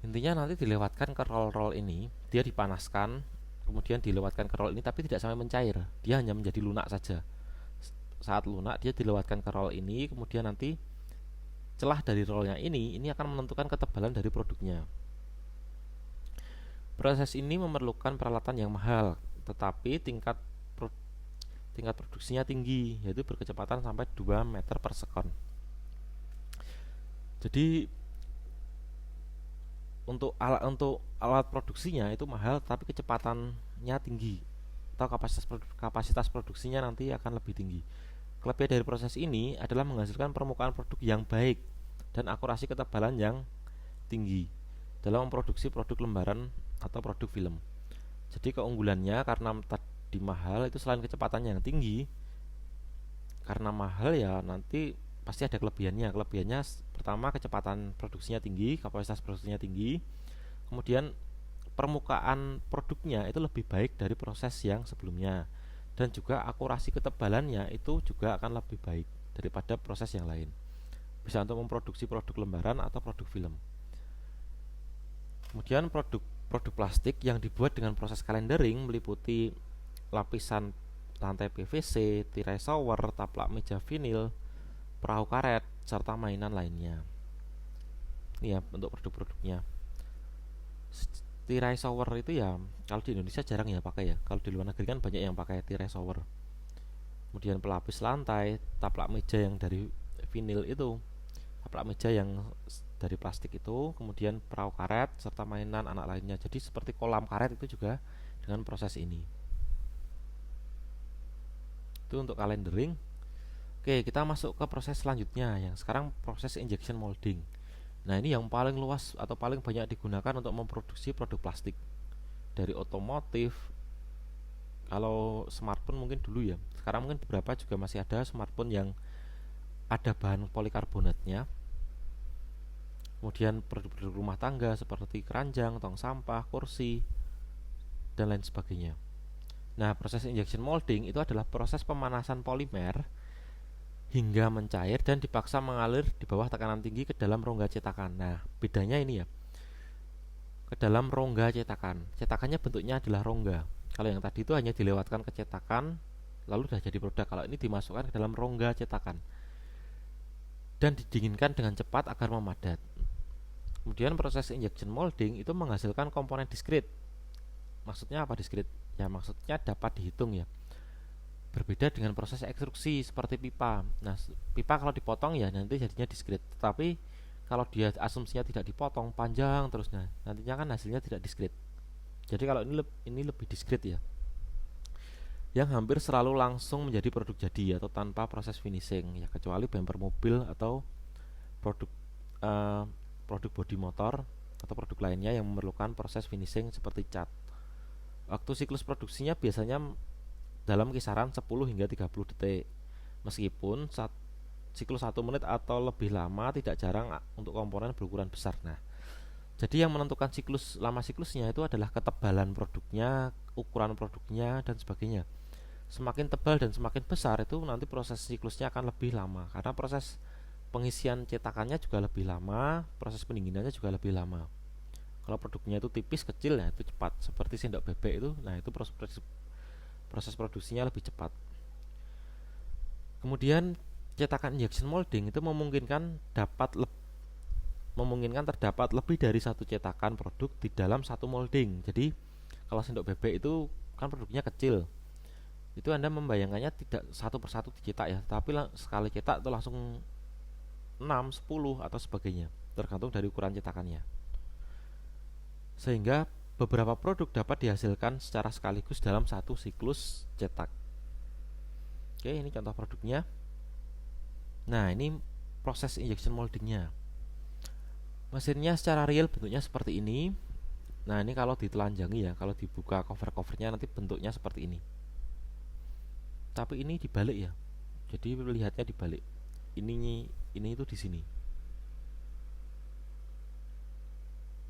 intinya nanti dilewatkan ke roll-roll ini, dia dipanaskan, kemudian dilewatkan ke roll ini tapi tidak sampai mencair, dia hanya menjadi lunak saja. Saat lunak dia dilewatkan ke roll ini, kemudian nanti celah dari rollnya ini akan menentukan ketebalan dari produknya. Proses ini memerlukan peralatan yang mahal, tetapi tingkat produksinya tinggi, yaitu berkecepatan sampai 2 meter per sekon. Jadi untuk alat produksinya itu mahal, tapi kecepatannya tinggi, atau kapasitas produksinya nanti akan lebih tinggi. Kelebihan dari proses ini adalah menghasilkan permukaan produk yang baik dan akurasi ketebalan yang tinggi dalam memproduksi produk lembaran atau produk film. Jadi keunggulannya karena tadi mahal itu selain kecepatannya yang tinggi, karena mahal ya nanti pasti ada kelebihannya. Kelebihannya pertama kecepatan produksinya tinggi, kapasitas produksinya tinggi. Kemudian permukaan produknya itu lebih baik dari proses yang sebelumnya, dan juga akurasi ketebalannya itu juga akan lebih baik daripada proses yang lain. Bisa untuk memproduksi produk lembaran atau produk film. Kemudian produk plastik yang dibuat dengan proses calendering meliputi lapisan lantai PVC, tirai shower, taplak meja vinil, perahu karet, serta mainan lainnya. Ini ya untuk produk-produknya. Tirai shower itu ya kalau di Indonesia jarang ya pakai ya. Kalau di luar negeri kan banyak yang pakai tirai shower. Kemudian pelapis lantai, taplak meja yang dari vinil itu, taplak meja yang dari plastik itu, kemudian perahu karet serta mainan anak lainnya. Jadi seperti kolam karet itu juga dengan proses ini. Itu untuk calendering. Oke, kita masuk ke proses selanjutnya yang sekarang proses injection molding. Nah, ini yang paling luas atau paling banyak digunakan untuk memproduksi produk plastik. Dari otomotif, kalau smartphone mungkin dulu ya. Sekarang mungkin beberapa juga masih ada smartphone yang ada bahan polikarbonatnya. Kemudian produk-produk rumah tangga seperti keranjang, tong sampah, kursi, dan lain sebagainya. Nah, proses injection molding itu adalah proses pemanasan polimer hingga mencair dan dipaksa mengalir di bawah tekanan tinggi ke dalam rongga cetakan. Nah, bedanya ini ya, ke dalam rongga cetakan. Cetakannya bentuknya adalah rongga. Kalau yang tadi itu hanya dilewatkan ke cetakan, lalu sudah jadi produk. Kalau ini dimasukkan ke dalam rongga cetakan dan didinginkan dengan cepat agar memadat. Kemudian proses injection molding itu menghasilkan komponen diskrit. Maksudnya apa diskrit? Ya maksudnya dapat dihitung ya. Berbeda dengan proses ekstruksi seperti pipa. Nah, pipa kalau dipotong ya nanti jadinya diskrit. Tetapi kalau dia asumsinya tidak dipotong panjang terus, nah nantinya kan hasilnya tidak diskrit. Jadi kalau ini lebih diskrit ya. Yang hampir selalu langsung menjadi produk jadi atau tanpa proses finishing ya, kecuali bumper mobil atau produk eh, produk bodi motor atau produk lainnya yang memerlukan proses finishing seperti cat. Waktu siklus produksinya biasanya dalam kisaran 10 hingga 30 detik. Meskipun siklus 1 menit atau lebih lama tidak jarang untuk komponen berukuran besar. Nah, jadi yang menentukan siklusnya itu adalah ketebalan produknya, ukuran produknya dan sebagainya. Semakin tebal dan semakin besar itu nanti proses siklusnya akan lebih lama karena proses pengisian cetakannya juga lebih lama, proses pendinginannya juga lebih lama. Kalau produknya itu tipis kecil ya itu cepat, seperti sendok bebek itu, nah itu proses produksinya lebih cepat. Kemudian cetakan injection molding itu memungkinkan terdapat lebih dari satu cetakan produk di dalam satu molding. Jadi kalau sendok bebek itu kan produknya kecil, itu Anda membayangkannya tidak satu persatu dicetak ya, tapi sekali cetak itu langsung 6, 10 atau sebagainya, tergantung dari ukuran cetakannya. Sehingga beberapa produk dapat dihasilkan secara sekaligus dalam satu siklus cetak. Oke, ini contoh produknya. Nah, ini proses injection moldingnya. Mesinnya secara real bentuknya seperti ini. Nah, ini kalau ditelanjangi ya, kalau dibuka covernya nanti bentuknya seperti ini. Tapi ini dibalik ya. Jadi lihatnya dibalik. Ini itu di sini.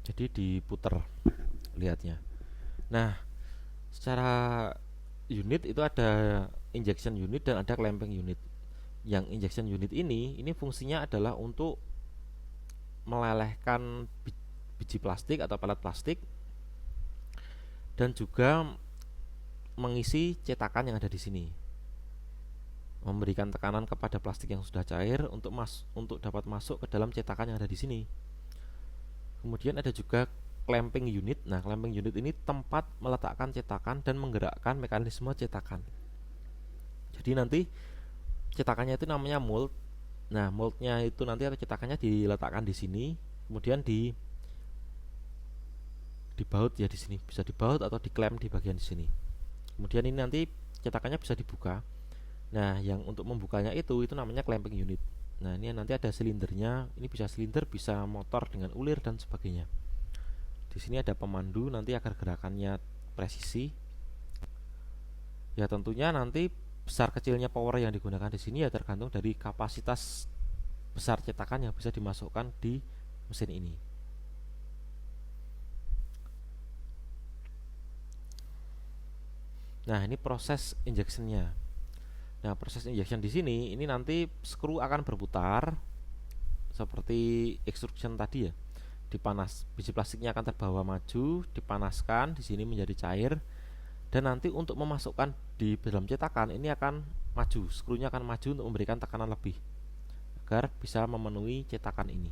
Jadi diputer lihatnya. Nah, secara unit itu ada injection unit dan ada clamping unit. Yang injection unit ini fungsinya adalah untuk melelehkan biji plastik atau pelet plastik dan juga mengisi cetakan yang ada di sini. Memberikan tekanan kepada plastik yang sudah cair untuk dapat masuk ke dalam cetakan yang ada di sini. Kemudian ada juga clamping unit. Nah, clamping unit ini tempat meletakkan cetakan dan menggerakkan mekanisme cetakan. Jadi nanti cetakannya itu namanya mold. Nah, moldnya itu nanti atau cetakannya diletakkan di sini, kemudian dibaut ya di sini, bisa dibaut atau diklem di bagian di sini. Kemudian ini nanti cetakannya bisa dibuka. Nah, yang untuk membukanya itu namanya clamping unit. Nah, ini nanti ada silindernya. Ini bisa silinder, bisa motor dengan ulir dan sebagainya. Di sini ada pemandu nanti agar gerakannya presisi. Ya, tentunya nanti besar kecilnya power yang digunakan di sini ya tergantung dari kapasitas besar cetakan yang bisa dimasukkan di mesin ini. Nah, ini proses injectionnya. Nah, proses injection di sini ini nanti skru akan berputar seperti extrusion tadi ya. Biji plastiknya akan terbawa maju, dipanaskan, di sini menjadi cair, dan nanti untuk memasukkan di dalam cetakan ini akan maju, skrunya akan maju untuk memberikan tekanan lebih agar bisa memenuhi cetakan ini.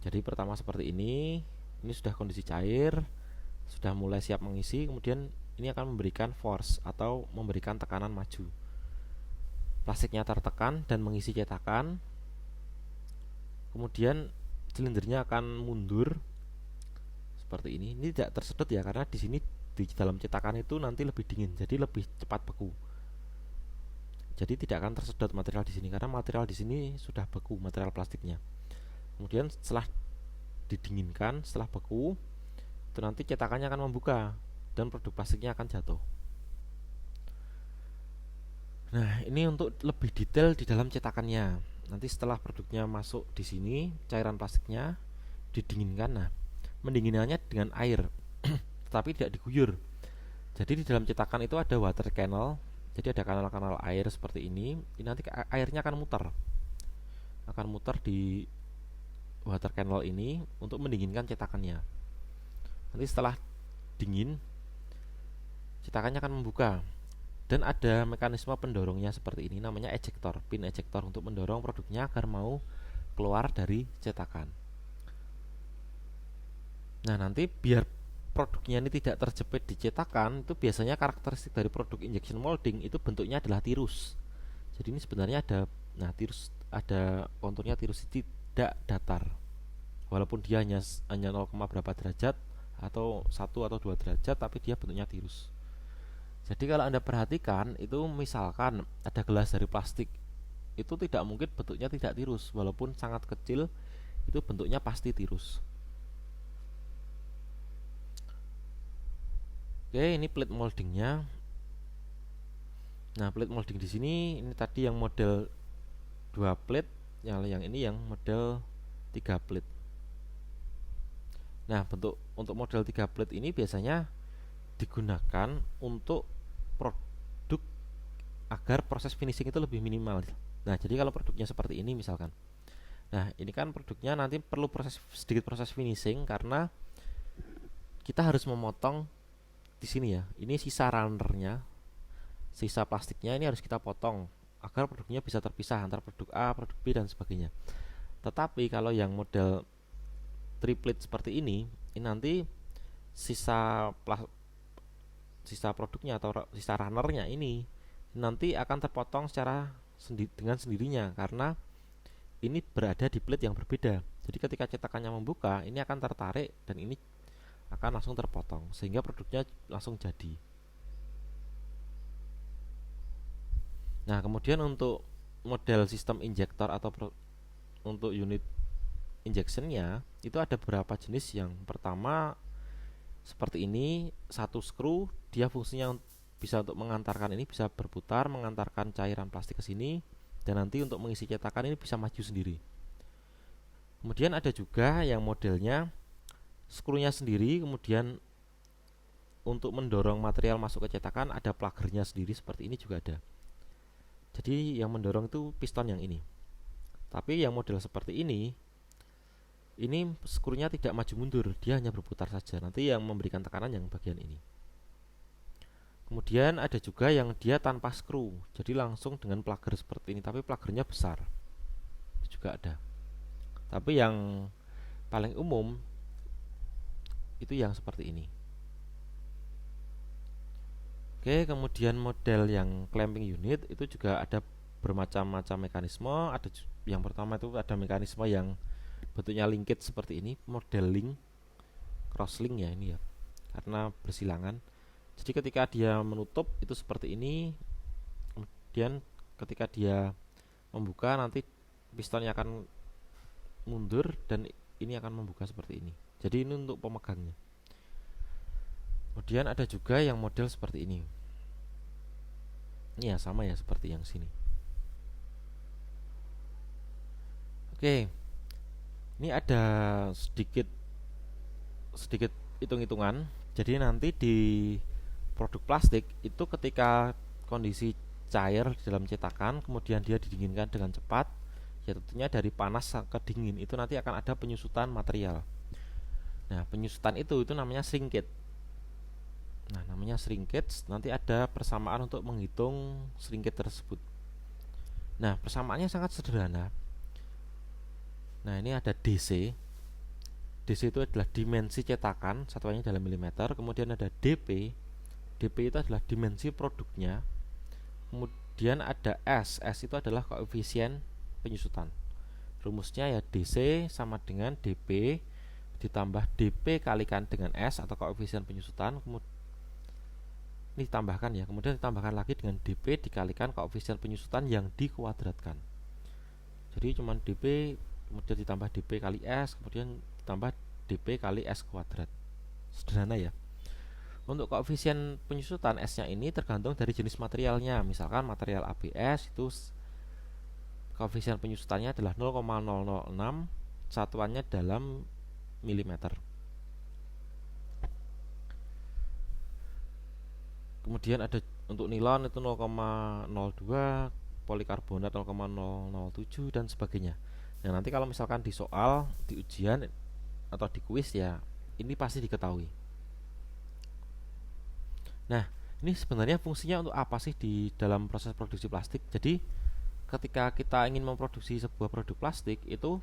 Jadi pertama seperti ini sudah kondisi cair, sudah mulai siap mengisi, kemudian ini akan memberikan force atau memberikan tekanan maju. Plastiknya tertekan dan mengisi cetakan. Kemudian silindernya akan mundur seperti ini. Ini tidak tersedot ya karena di sini di dalam cetakan itu nanti lebih dingin, jadi lebih cepat beku. Jadi tidak akan tersedot material di sini karena material di sini sudah beku, material plastiknya. Kemudian setelah didinginkan, setelah beku, itu nanti cetakannya akan membuka dan produk plastiknya akan jatuh. Nah, ini untuk lebih detail di dalam cetakannya. Nanti setelah produknya masuk di sini, cairan plastiknya didinginkan. Nah, mendinginannya dengan air, tetapi tidak diguyur. Jadi di dalam cetakan itu ada water canal. Jadi ada kanal-kanal air seperti ini. Ini nanti airnya akan muter di water canal ini untuk mendinginkan cetakannya. Nanti setelah dingin, cetakannya akan membuka dan ada mekanisme pendorongnya seperti ini, namanya ejector, pin ejector untuk mendorong produknya agar mau keluar dari cetakan. Nah, nanti biar produknya ini tidak terjepit di cetakan, itu biasanya karakteristik dari produk injection molding itu bentuknya adalah tirus. Jadi ini sebenarnya tirus, ada konturnya tirus, tidak datar. Walaupun dia hanya 0, berapa derajat atau 1 atau 2 derajat, tapi dia bentuknya tirus. Jadi kalau Anda perhatikan, itu misalkan ada gelas dari plastik, itu tidak mungkin bentuknya tidak tirus. Walaupun sangat kecil, itu bentuknya pasti tirus. Oke, ini plate moldingnya. Nah, plate molding di sini ini tadi yang model 2 plate, yang ini yang model 3 plate. Nah, untuk model 3 plate ini biasanya digunakan untuk produk agar proses finishing itu lebih minimal. Nah, jadi kalau produknya seperti ini misalkan. Nah, ini kan produknya nanti perlu sedikit proses finishing karena kita harus memotong di sini ya. Ini sisa runnernya, sisa plastiknya ini harus kita potong agar produknya bisa terpisah antara produk A, produk B dan sebagainya. Tetapi kalau yang model triplet seperti ini nanti sisa produknya atau sisa runnernya ini nanti akan terpotong dengan sendirinya karena ini berada di plate yang berbeda. Jadi ketika cetakannya membuka, ini akan tertarik dan ini akan langsung terpotong sehingga produknya langsung jadi. Nah, kemudian untuk model sistem injektor atau untuk unit injectionnya itu ada beberapa jenis. Yang pertama seperti ini, satu skru, dia fungsinya bisa untuk mengantarkan, ini bisa berputar mengantarkan cairan plastik ke sini, dan nanti untuk mengisi cetakan ini bisa maju sendiri. Kemudian ada juga yang modelnya skrunya sendiri, kemudian untuk mendorong material masuk ke cetakan ada pluggernya sendiri, seperti ini juga ada. Jadi yang mendorong itu piston yang ini. Tapi yang model seperti ini skrunya tidak maju mundur, dia hanya berputar saja. Nanti yang memberikan tekanan yang bagian ini. Kemudian ada juga yang dia tanpa skru, jadi langsung dengan plugger seperti ini, tapi pluggernya besar. Itu juga ada. Tapi yang paling umum itu yang seperti ini. Oke, kemudian model yang clamping unit itu juga ada bermacam-macam mekanisme. Ada yang pertama itu ada mekanisme yang bentuknya linkage seperti ini, model link, crosslink ya ini ya, karena bersilangan. Jadi ketika dia menutup itu seperti ini, kemudian ketika dia membuka nanti pistonnya akan mundur dan ini akan membuka seperti ini. Jadi ini untuk pemegangnya. Kemudian ada juga yang model seperti ini. Ini ya sama ya seperti yang sini. Oke. Ini ada sedikit hitung-hitungan. Jadi nanti di produk plastik itu ketika kondisi cair di dalam cetakan, kemudian dia didinginkan dengan cepat, ya tentunya dari panas ke dingin itu nanti akan ada penyusutan material. Nah, penyusutan itu namanya shrinkage. Nah, namanya shrinkage, nanti ada persamaan untuk menghitung shrinkage tersebut. Nah, persamaannya sangat sederhana. Nah, ini ada DC. DC itu adalah dimensi cetakan, satuannya dalam milimeter. Kemudian ada DP. DP itu adalah dimensi produknya. Kemudian ada S. S itu adalah koefisien penyusutan. Rumusnya ya DC sama dengan DP ditambah DP kalikan dengan S atau koefisien penyusutan. ini ditambahkan ya, kemudian ditambahkan lagi dengan dp dikalikan koefisien penyusutan yang dikuadratkan. Jadi cuman dp kemudian ditambah dp kali s kemudian ditambah dp kali s kuadrat. Sederhana ya. Untuk koefisien penyusutan s-nya ini tergantung dari jenis materialnya. Misalkan material ABS itu koefisien penyusutannya adalah 0,006, satuannya dalam milimeter. Kemudian ada untuk nilon itu 0,02, polikarbonat 0,007 dan sebagainya. Nah, nanti kalau misalkan di soal, di ujian atau di kuis ya, ini pasti diketahui. Nah, ini sebenarnya fungsinya untuk apa sih di dalam proses produksi plastik? Jadi, ketika kita ingin memproduksi sebuah produk plastik, itu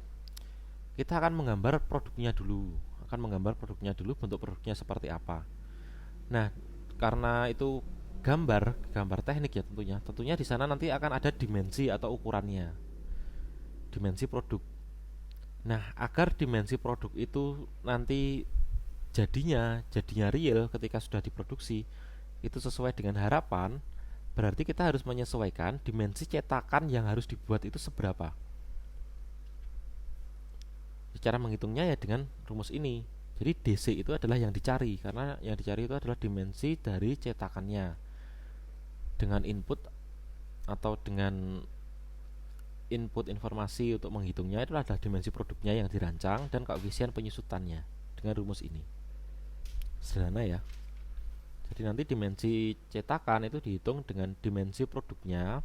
kita akan menggambar produknya dulu, bentuk produknya seperti apa. Nah, karena itu gambar teknik ya tentunya di sana nanti akan ada dimensi atau ukurannya, dimensi produk. Nah, agar dimensi produk itu nanti jadinya real ketika sudah diproduksi, itu sesuai dengan harapan, berarti kita harus menyesuaikan dimensi cetakan yang harus dibuat itu seberapa. Cara menghitungnya ya dengan rumus ini. Jadi DC itu adalah yang dicari, karena yang dicari itu adalah dimensi dari cetakannya. Dengan input atau dengan input informasi untuk menghitungnya itu adalah dimensi produknya yang dirancang dan koefisien penyusutannya dengan rumus ini. Sederhana ya. Jadi nanti dimensi cetakan itu dihitung dengan dimensi produknya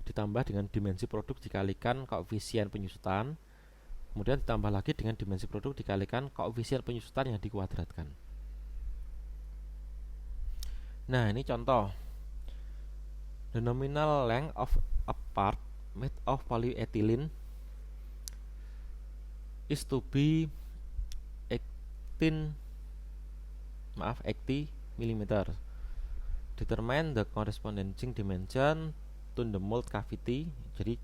ditambah dengan dimensi produk dikalikan koefisien penyusutan, kemudian ditambah lagi dengan dimensi produk dikalikan koefisien penyusutan yang dikuadratkan. Nah, ini contoh. The nominal length of a part made of polyethylene is to be 80 mm. Determine the corresponding dimension to the mold cavity. Jadi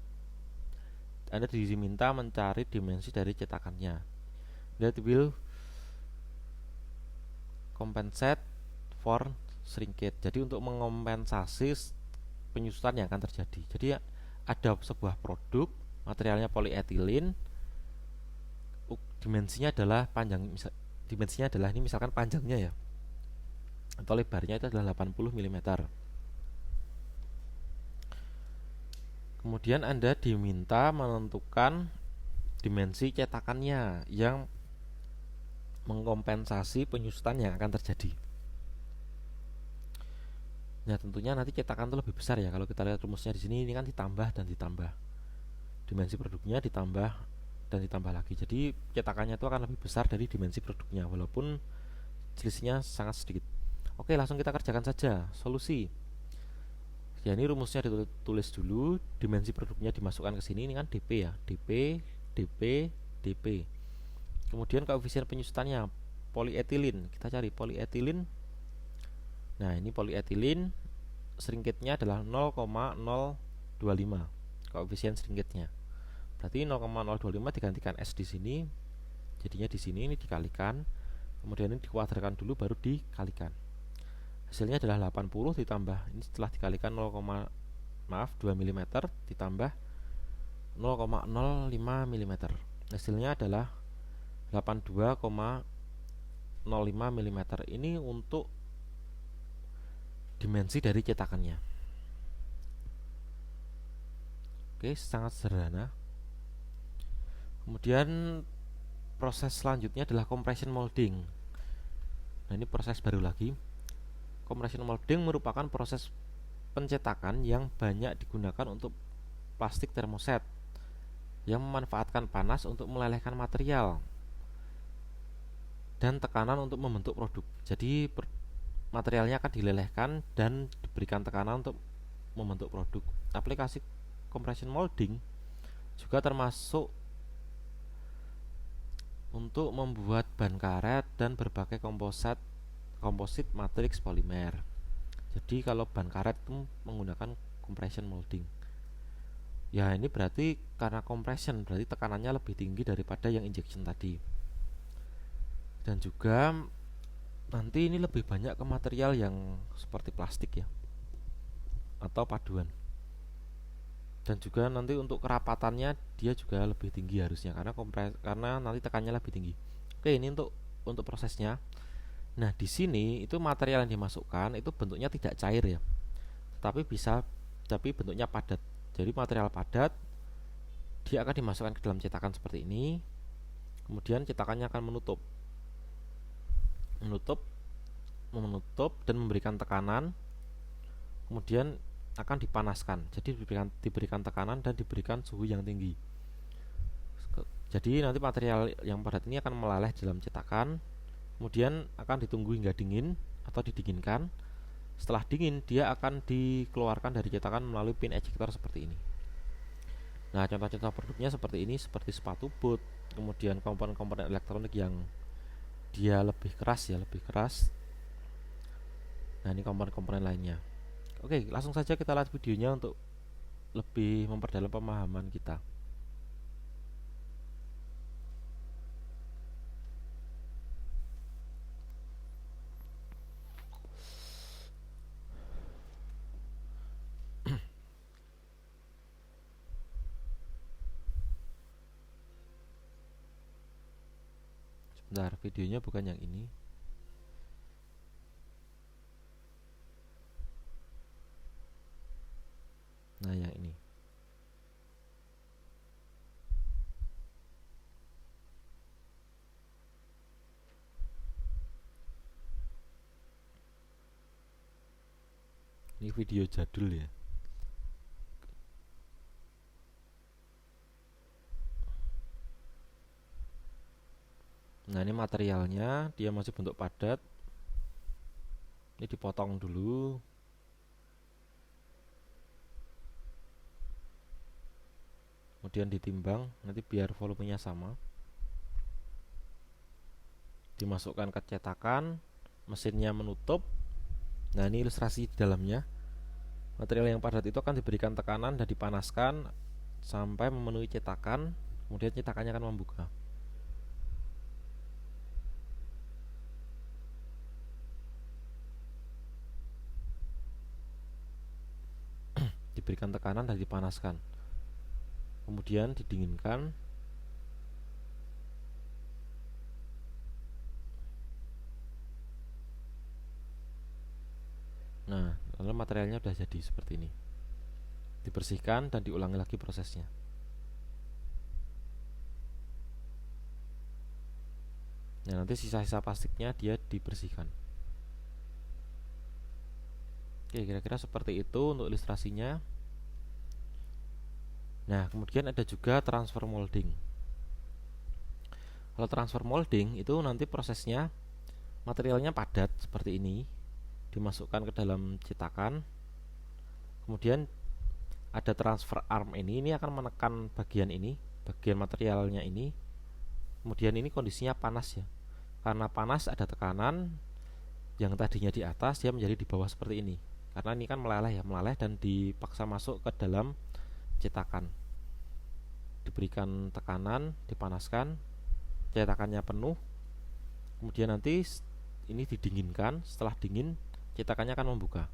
Anda diminta mencari dimensi dari cetakannya. That will compensate for shrinkage. Jadi untuk mengompensasi penyusutan yang akan terjadi. Jadi ada sebuah produk, materialnya polyethylene, dimensinya adalah ini misalkan panjangnya ya, atau lebarnya itu adalah 80 mm. Kemudian Anda diminta menentukan dimensi cetakannya yang mengkompensasi penyusutan yang akan terjadi. Nah, tentunya nanti cetakan itu lebih besar ya. Kalau kita lihat rumusnya di sini, ini kan ditambah dan ditambah. Dimensi produknya ditambah dan ditambah lagi. Jadi cetakannya itu akan lebih besar dari dimensi produknya walaupun selisihnya sangat sedikit. Oke, langsung kita kerjakan saja. Solusi. Ya, ini rumusnya ditulis dulu, dimensi produknya dimasukkan ke sini, ini kan dp ya, dp, dp, dp. Kemudian koefisien penyusutannya polyethylene, kita cari polyethylene. Nah, ini polyethylene, shrinkage-nya adalah 0,025, koefisien shrinkage-nya. Berarti 0,025 digantikan s di sini, jadinya di sini ini dikalikan, kemudian ini dikuadratkan dulu baru dikalikan. Hasilnya adalah 80 ditambah ini setelah dikalikan 2 mm ditambah 0,05 mm. Hasilnya adalah 82,05 mm. Ini untuk dimensi dari cetakannya. Oke, sangat sederhana. Kemudian proses selanjutnya adalah compression molding. Nah, ini proses baru lagi. Compression molding merupakan proses pencetakan yang banyak digunakan untuk plastik termoset yang memanfaatkan panas untuk melelehkan material dan tekanan untuk membentuk produk. Jadi materialnya akan dilelehkan dan diberikan tekanan untuk membentuk produk. Aplikasi compression molding juga termasuk untuk membuat ban karet dan berbagai komposit matriks polimer. Jadi kalau ban karet itu menggunakan compression molding. Ya, ini berarti karena compression berarti tekanannya lebih tinggi daripada yang injection tadi. Dan juga nanti ini lebih banyak ke material yang seperti plastik ya, atau paduan. Dan juga nanti untuk kerapatannya dia juga lebih tinggi harusnya, karena nanti tekannya lebih tinggi. Oke, ini untuk prosesnya. Nah, di sini itu material yang dimasukkan itu bentuknya tidak cair ya, tapi bentuknya padat. Jadi material padat dia akan dimasukkan ke dalam cetakan seperti ini. Kemudian cetakannya akan menutup dan memberikan tekanan. Kemudian akan dipanaskan. Jadi diberikan tekanan dan diberikan suhu yang tinggi. Jadi nanti material yang padat ini akan meleleh dalam cetakan. Kemudian akan ditunggu hingga dingin atau didinginkan. Setelah dingin dia akan dikeluarkan dari cetakan melalui pin ejector seperti ini. Nah, contoh-contoh produknya seperti ini, seperti sepatu boot, kemudian komponen-komponen elektronik yang dia lebih keras. Nah, ini komponen-komponen lainnya. Oke, langsung saja kita lihat videonya untuk lebih memperdalam pemahaman kita. Sebentar, videonya bukan yang ini. Nah, yang ini. Ini video jadul ya. Nah, ini materialnya, dia masih bentuk padat. Ini dipotong dulu. Kemudian ditimbang, nanti biar volumenya sama. Dimasukkan ke cetakan, mesinnya menutup. Nah, ini ilustrasi di dalamnya. Material yang padat itu akan diberikan tekanan dan dipanaskan sampai memenuhi cetakan. Kemudian cetakannya akan membuka. Diberikan tekanan dan dipanaskan. Kemudian didinginkan. Nah, lalu materialnya sudah jadi seperti ini. Dibersihkan dan diulangi lagi prosesnya. Nah, nanti sisa-sisa plastiknya dia dibersihkan. Oke, kira-kira seperti itu untuk ilustrasinya. Nah, kemudian ada juga transfer molding. Kalau transfer molding itu nanti prosesnya materialnya padat seperti ini, dimasukkan ke dalam cetakan. Kemudian ada transfer arm ini akan menekan bagian materialnya ini. Kemudian ini kondisinya panas ya. Karena panas ada tekanan, yang tadinya di atas dia menjadi di bawah seperti ini. Karena ini kan meleleh dan dipaksa masuk ke dalam cetakan. Diberikan tekanan, dipanaskan, cetakannya penuh. Kemudian nanti ini didinginkan. Setelah dingin, cetakannya akan membuka.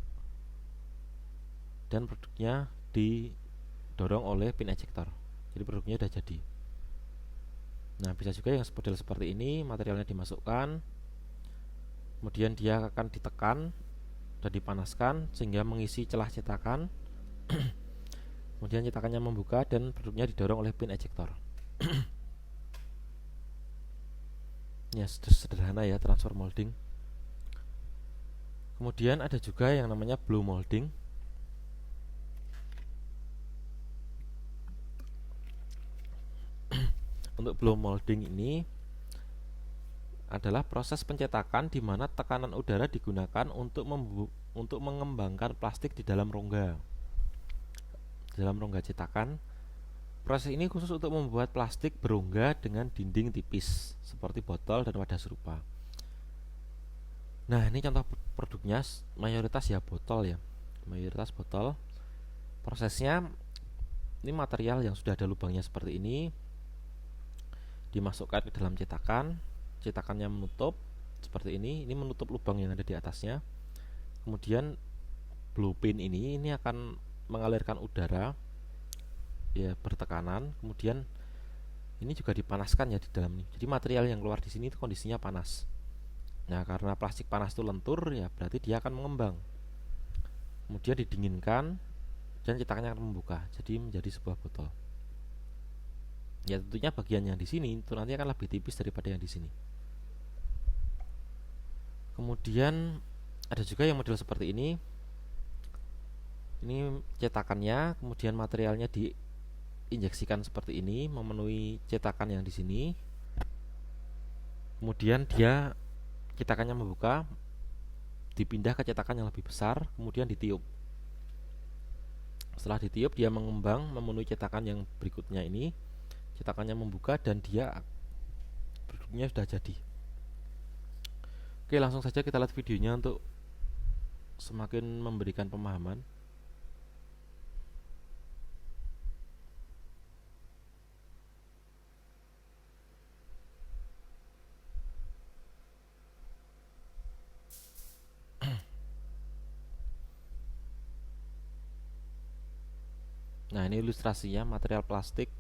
Dan produknya didorong oleh pin ejector. Jadi produknya sudah jadi. Nah, bisa juga yang model seperti ini, materialnya dimasukkan, kemudian dia akan ditekan dan dipanaskan sehingga mengisi celah cetakan. Kemudian cetakannya membuka dan produknya didorong oleh pin ejector. Ya, sederhana ya transfer molding. Kemudian ada juga yang namanya blow molding. Untuk blow molding ini adalah proses pencetakan di mana tekanan udara digunakan untuk mengembangkan plastik di dalam rongga cetakan. Proses ini khusus untuk membuat plastik berongga dengan dinding tipis seperti botol dan wadah serupa. Nah, ini contoh produknya, mayoritas botol. Prosesnya ini material yang sudah ada lubangnya seperti ini dimasukkan ke dalam cetakan, cetakannya menutup, seperti ini menutup lubang yang ada di atasnya. Kemudian blue pin ini akan mengalirkan udara ya bertekanan, kemudian ini juga dipanaskan ya di dalam ini. Jadi material yang keluar di sini itu kondisinya panas. Nah, karena plastik panas itu lentur ya berarti dia akan mengembang. Kemudian didinginkan dan cetakannya akan membuka jadi menjadi sebuah botol. Ya tentunya bagian yang di sini itu nanti akan lebih tipis daripada yang di sini. Kemudian ada juga yang model seperti ini. Ini cetakannya, kemudian materialnya diinjeksikan seperti ini memenuhi cetakan yang di sini. Kemudian dia cetakannya membuka, dipindah ke cetakan yang lebih besar, kemudian ditiup. Setelah ditiup dia mengembang memenuhi cetakan yang berikutnya ini. Cetakannya membuka dan dia produknya sudah jadi. Oke, langsung saja kita lihat videonya untuk semakin memberikan pemahaman. Nah, ini ilustrasinya material plastik.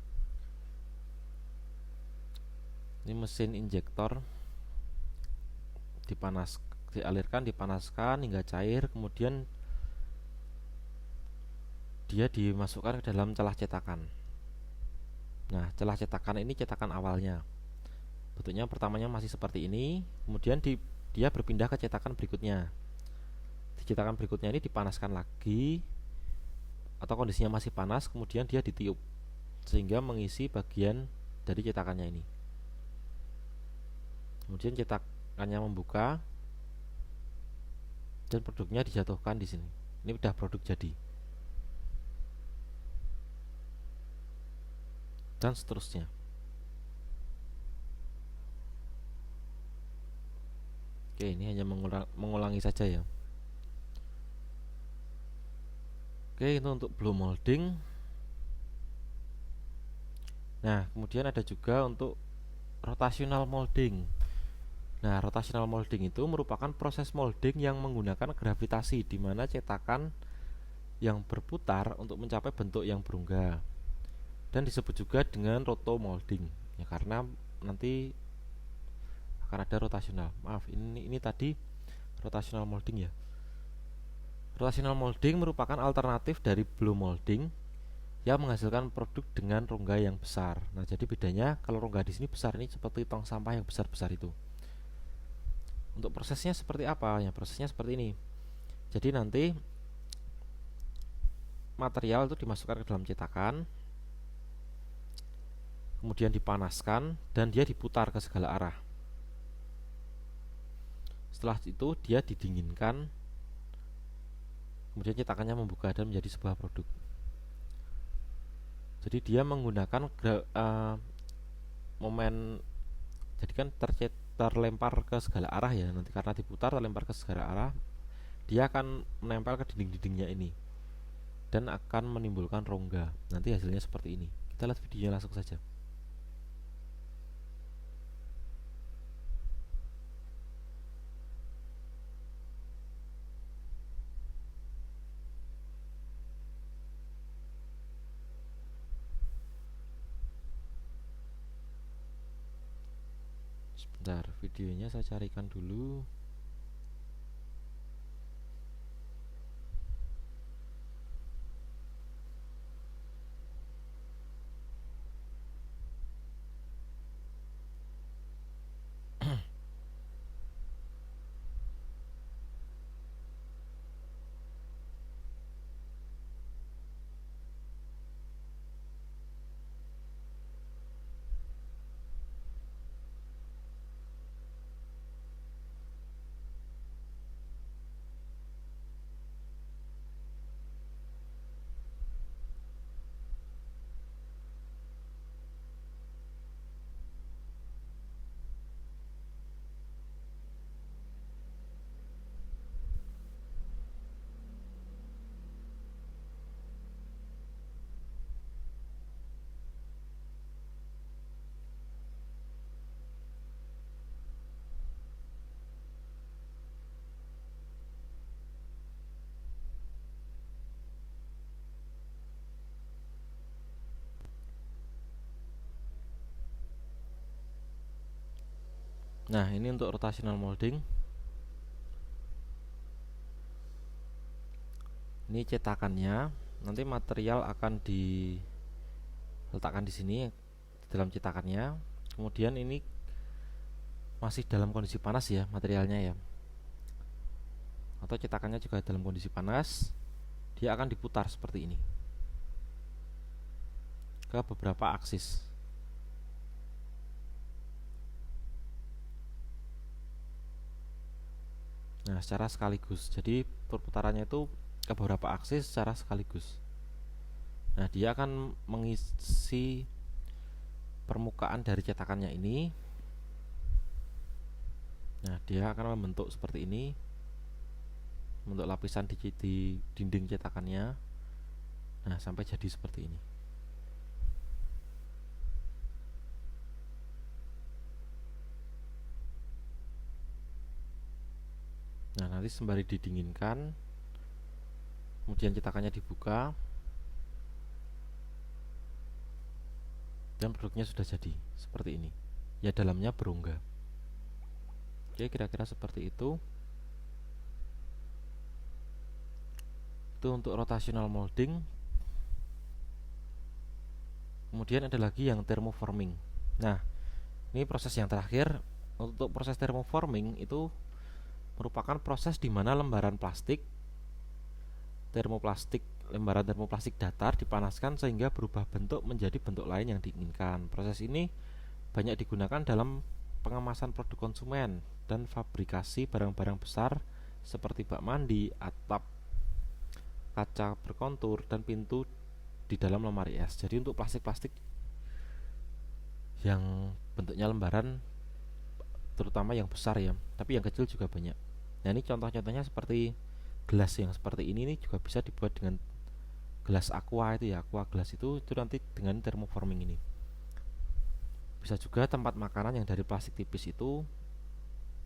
Ini mesin injektor dialirkan, dipanaskan hingga cair, kemudian dia dimasukkan ke dalam celah cetakan. Nah, celah cetakan ini cetakan awalnya. Bentuknya pertamanya masih seperti ini, kemudian dia berpindah ke cetakan berikutnya. Di cetakan berikutnya ini dipanaskan lagi atau kondisinya masih panas, kemudian dia ditiup sehingga mengisi bagian dari cetakannya ini. Kemudian cetakannya membuka dan produknya dijatuhkan di sini. Ini udah produk jadi. Dan seterusnya. Oke, ini hanya mengulangi saja ya. Oke, itu untuk blow molding. Nah, kemudian ada juga untuk rotational molding. Nah, rotational molding itu merupakan proses molding yang menggunakan gravitasi, di mana cetakan yang berputar untuk mencapai bentuk yang berungga. Dan disebut juga dengan roto molding. Ya, karena nanti akan ada rotasional. Maaf, ini tadi rotational molding ya. Rotational molding merupakan alternatif dari blow molding yang menghasilkan produk dengan rongga yang besar. Nah, jadi bedanya kalau rongga di sini besar, ini seperti tong sampah yang besar-besar itu. Untuk prosesnya seperti apa? Ya, prosesnya seperti ini. Jadi nanti material itu dimasukkan ke dalam cetakan, kemudian dipanaskan dan dia diputar ke segala arah. Setelah itu dia didinginkan, kemudian cetakannya membuka dan menjadi sebuah produk. Jadi dia menggunakan momen, jadi kan terlempar ke segala arah ya. Nanti karena diputar terlempar ke segala arah, dia akan menempel ke dinding-dindingnya ini dan akan menimbulkan rongga. Nanti hasilnya seperti ini. Kita lihat videonya langsung saja. Sebentar, videonya saya carikan dulu. Nah, ini untuk rotational molding. Ini cetakannya. Nanti material akan diletakkan di sini di dalam cetakannya. Kemudian ini masih dalam kondisi panas ya materialnya ya. Atau cetakannya juga dalam kondisi panas. Dia akan diputar seperti ini ke beberapa aksis. Nah, secara sekaligus. Jadi perputarannya itu ke beberapa aksis secara sekaligus. Nah, dia akan mengisi permukaan dari cetakannya ini. Nah, dia akan membentuk seperti ini, membentuk lapisan di dinding cetakannya. Nah, sampai jadi seperti ini. Nah, nanti sembari didinginkan, kemudian cetakannya dibuka, dan produknya sudah jadi seperti ini. Ya, dalamnya berongga. Oke, kira-kira seperti itu. Itu untuk rotational molding. Kemudian ada lagi yang thermoforming. Nah, ini proses yang terakhir. Untuk proses thermoforming itu merupakan proses di mana lembaran termoplastik datar dipanaskan sehingga berubah bentuk menjadi bentuk lain yang diinginkan. Proses ini banyak digunakan dalam pengemasan produk konsumen dan fabrikasi barang-barang besar seperti bak mandi, atap, kaca berkontur, dan pintu di dalam lemari es. Jadi untuk plastik-plastik yang bentuknya lembaran, terutama yang besar ya, tapi yang kecil juga banyak. Nah, ini contoh-contohnya seperti gelas yang seperti ini juga bisa dibuat dengan gelas aqua itu ya, aqua gelas itu nanti dengan thermoforming ini. Bisa juga tempat makanan yang dari plastik tipis itu,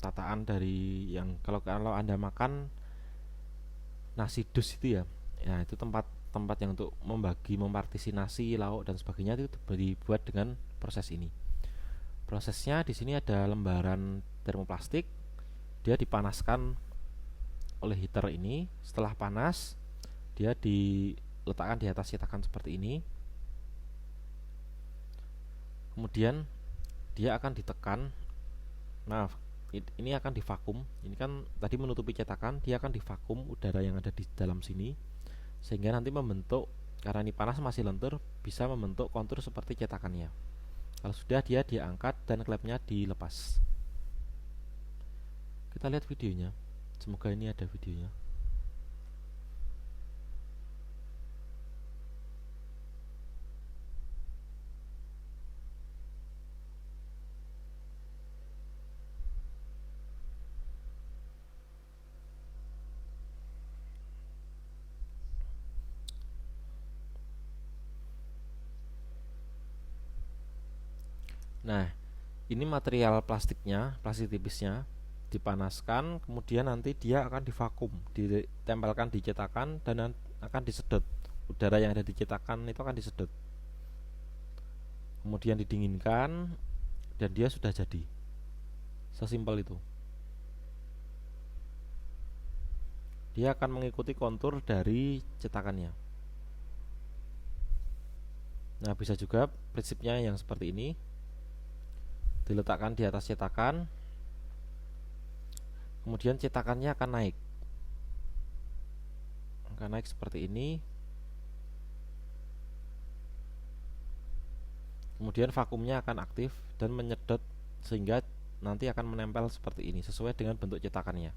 tataan dari yang kalau Anda makan nasi dus itu ya, ya itu tempat yang untuk mempartisi nasi, lauk dan sebagainya itu dibuat dengan proses ini. Prosesnya di sini ada lembaran termoplastik, dia dipanaskan oleh heater ini. Setelah panas, dia diletakkan di atas cetakan seperti ini. Kemudian dia akan ditekan. Nah, ini akan divakum. Ini kan tadi menutupi cetakan, dia akan divakum udara yang ada di dalam sini, sehingga nanti membentuk, karena ini panas masih lentur, bisa membentuk kontur seperti cetakannya. Kalau sudah, dia diangkat dan klepnya dilepas. Kita lihat videonya. Semoga ini ada videonya. Nah, ini material plastiknya, plastik tipisnya dipanaskan, kemudian nanti dia akan divakum, ditempelkan di cetakan dan akan disedot. Udara yang ada di cetakan itu akan disedot. Kemudian didinginkan dan dia sudah jadi. Sesimpel itu. Dia akan mengikuti kontur dari cetakannya. Nah, bisa juga prinsipnya yang seperti ini. Diletakkan di atas cetakan, kemudian cetakannya akan naik seperti ini. Kemudian vakumnya akan aktif dan menyedot sehingga nanti akan menempel seperti ini sesuai dengan bentuk cetakannya.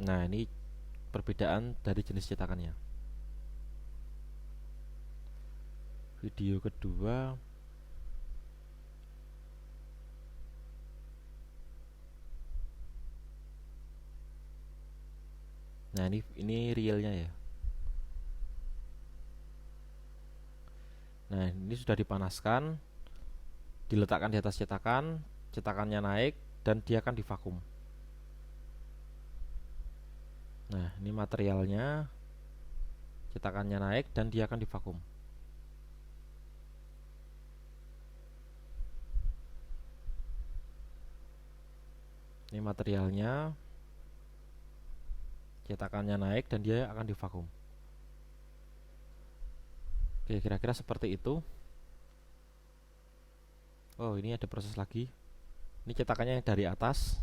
Nah, ini perbedaan dari jenis cetakannya. Video kedua. Nah, ini realnya ya. Nah, ini sudah dipanaskan, diletakkan di atas cetakan, cetakannya naik dan dia akan divakum. Nah, ini materialnya, cetakannya naik dan dia akan divakum. Ini materialnya, cetakannya naik dan dia akan divakum. Oke, kira-kira seperti itu. Oh, ini ada proses lagi. Ini cetakannya yang dari atas.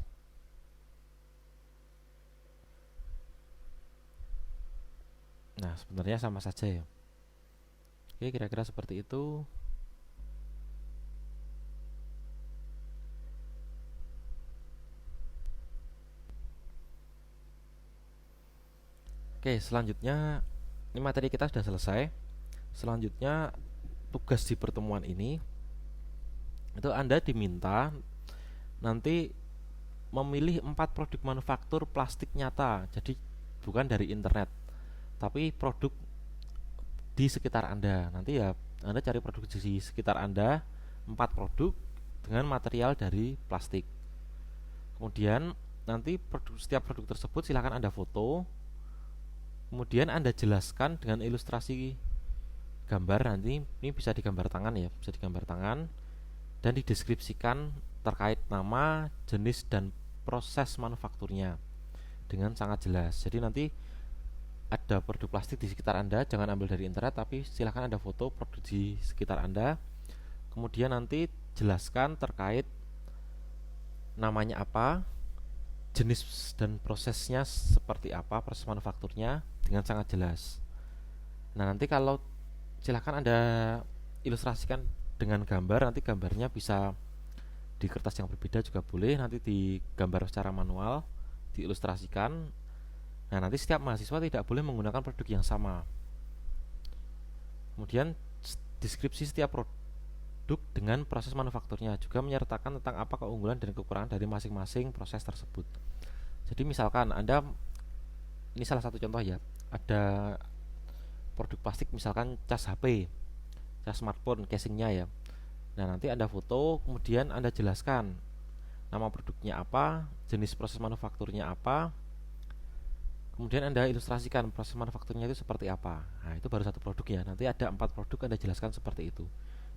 Nah, sebenarnya sama saja ya. Oke, kira-kira seperti itu. Oke, selanjutnya ini materi kita sudah selesai. Selanjutnya tugas di pertemuan ini itu Anda diminta nanti memilih 4 produk manufaktur plastik nyata. Jadi bukan dari internet, tapi produk di sekitar Anda. Nanti ya Anda cari produk di sekitar Anda, 4 produk dengan material dari plastik. Kemudian nanti setiap produk tersebut silakan Anda foto. Kemudian Anda jelaskan dengan ilustrasi gambar. Nanti ini bisa digambar tangan ya, bisa digambar tangan dan dideskripsikan terkait nama, jenis dan proses manufakturnya dengan sangat jelas. Jadi nanti ada produk plastik di sekitar Anda, jangan ambil dari internet, tapi silahkan Anda foto produk di sekitar Anda. Kemudian nanti jelaskan terkait namanya apa, jenis dan prosesnya seperti apa, proses manufakturnya dengan sangat jelas. Nah, nanti kalau silahkan Anda ilustrasikan dengan gambar, nanti gambarnya bisa di kertas yang berbeda juga boleh, nanti digambar secara manual, diilustrasikan. Nah, nanti setiap mahasiswa tidak boleh menggunakan produk yang sama. Kemudian deskripsi setiap produk dengan proses manufakturnya, juga menyertakan tentang apa keunggulan dan kekurangan dari masing-masing proses tersebut. Jadi misalkan Anda, ini salah satu contoh ya, ada produk plastik misalkan cas HP, cas smartphone, casingnya ya. Nah, nanti Anda foto, kemudian Anda jelaskan nama produknya apa, jenis proses manufakturnya apa, kemudian Anda ilustrasikan proses manufakturnya itu seperti apa. Nah, itu baru satu produk ya. Nanti ada 4 produk, Anda jelaskan seperti itu.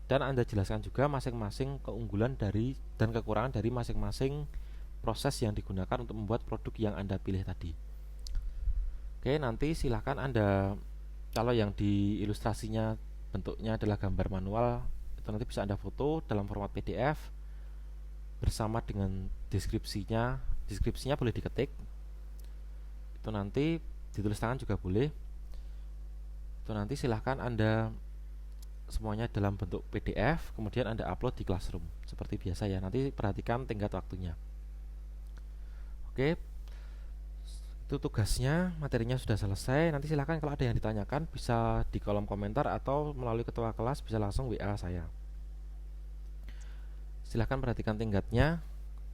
Dan Anda jelaskan juga masing-masing keunggulan dari dan kekurangan dari masing-masing proses yang digunakan untuk membuat produk yang Anda pilih tadi. Oke, nanti silahkan Anda, kalau yang di ilustrasinya bentuknya adalah gambar manual, itu nanti bisa Anda foto dalam format PDF bersama dengan deskripsinya. Deskripsinya boleh diketik, itu nanti ditulis tangan juga boleh. Itu nanti silahkan Anda semuanya dalam bentuk PDF, kemudian Anda upload di Classroom seperti biasa ya. Nanti perhatikan tenggat waktunya. Oke, itu tugasnya, materinya sudah selesai. Nanti silahkan kalau ada yang ditanyakan bisa di kolom komentar atau melalui ketua kelas bisa langsung WA saya. Silahkan perhatikan tenggatnya,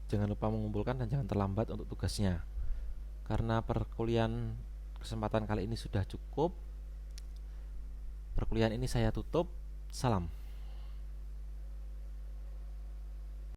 jangan lupa mengumpulkan dan jangan terlambat untuk tugasnya. Karena perkuliahan kesempatan kali ini sudah cukup, perkuliahan ini saya tutup. Salam.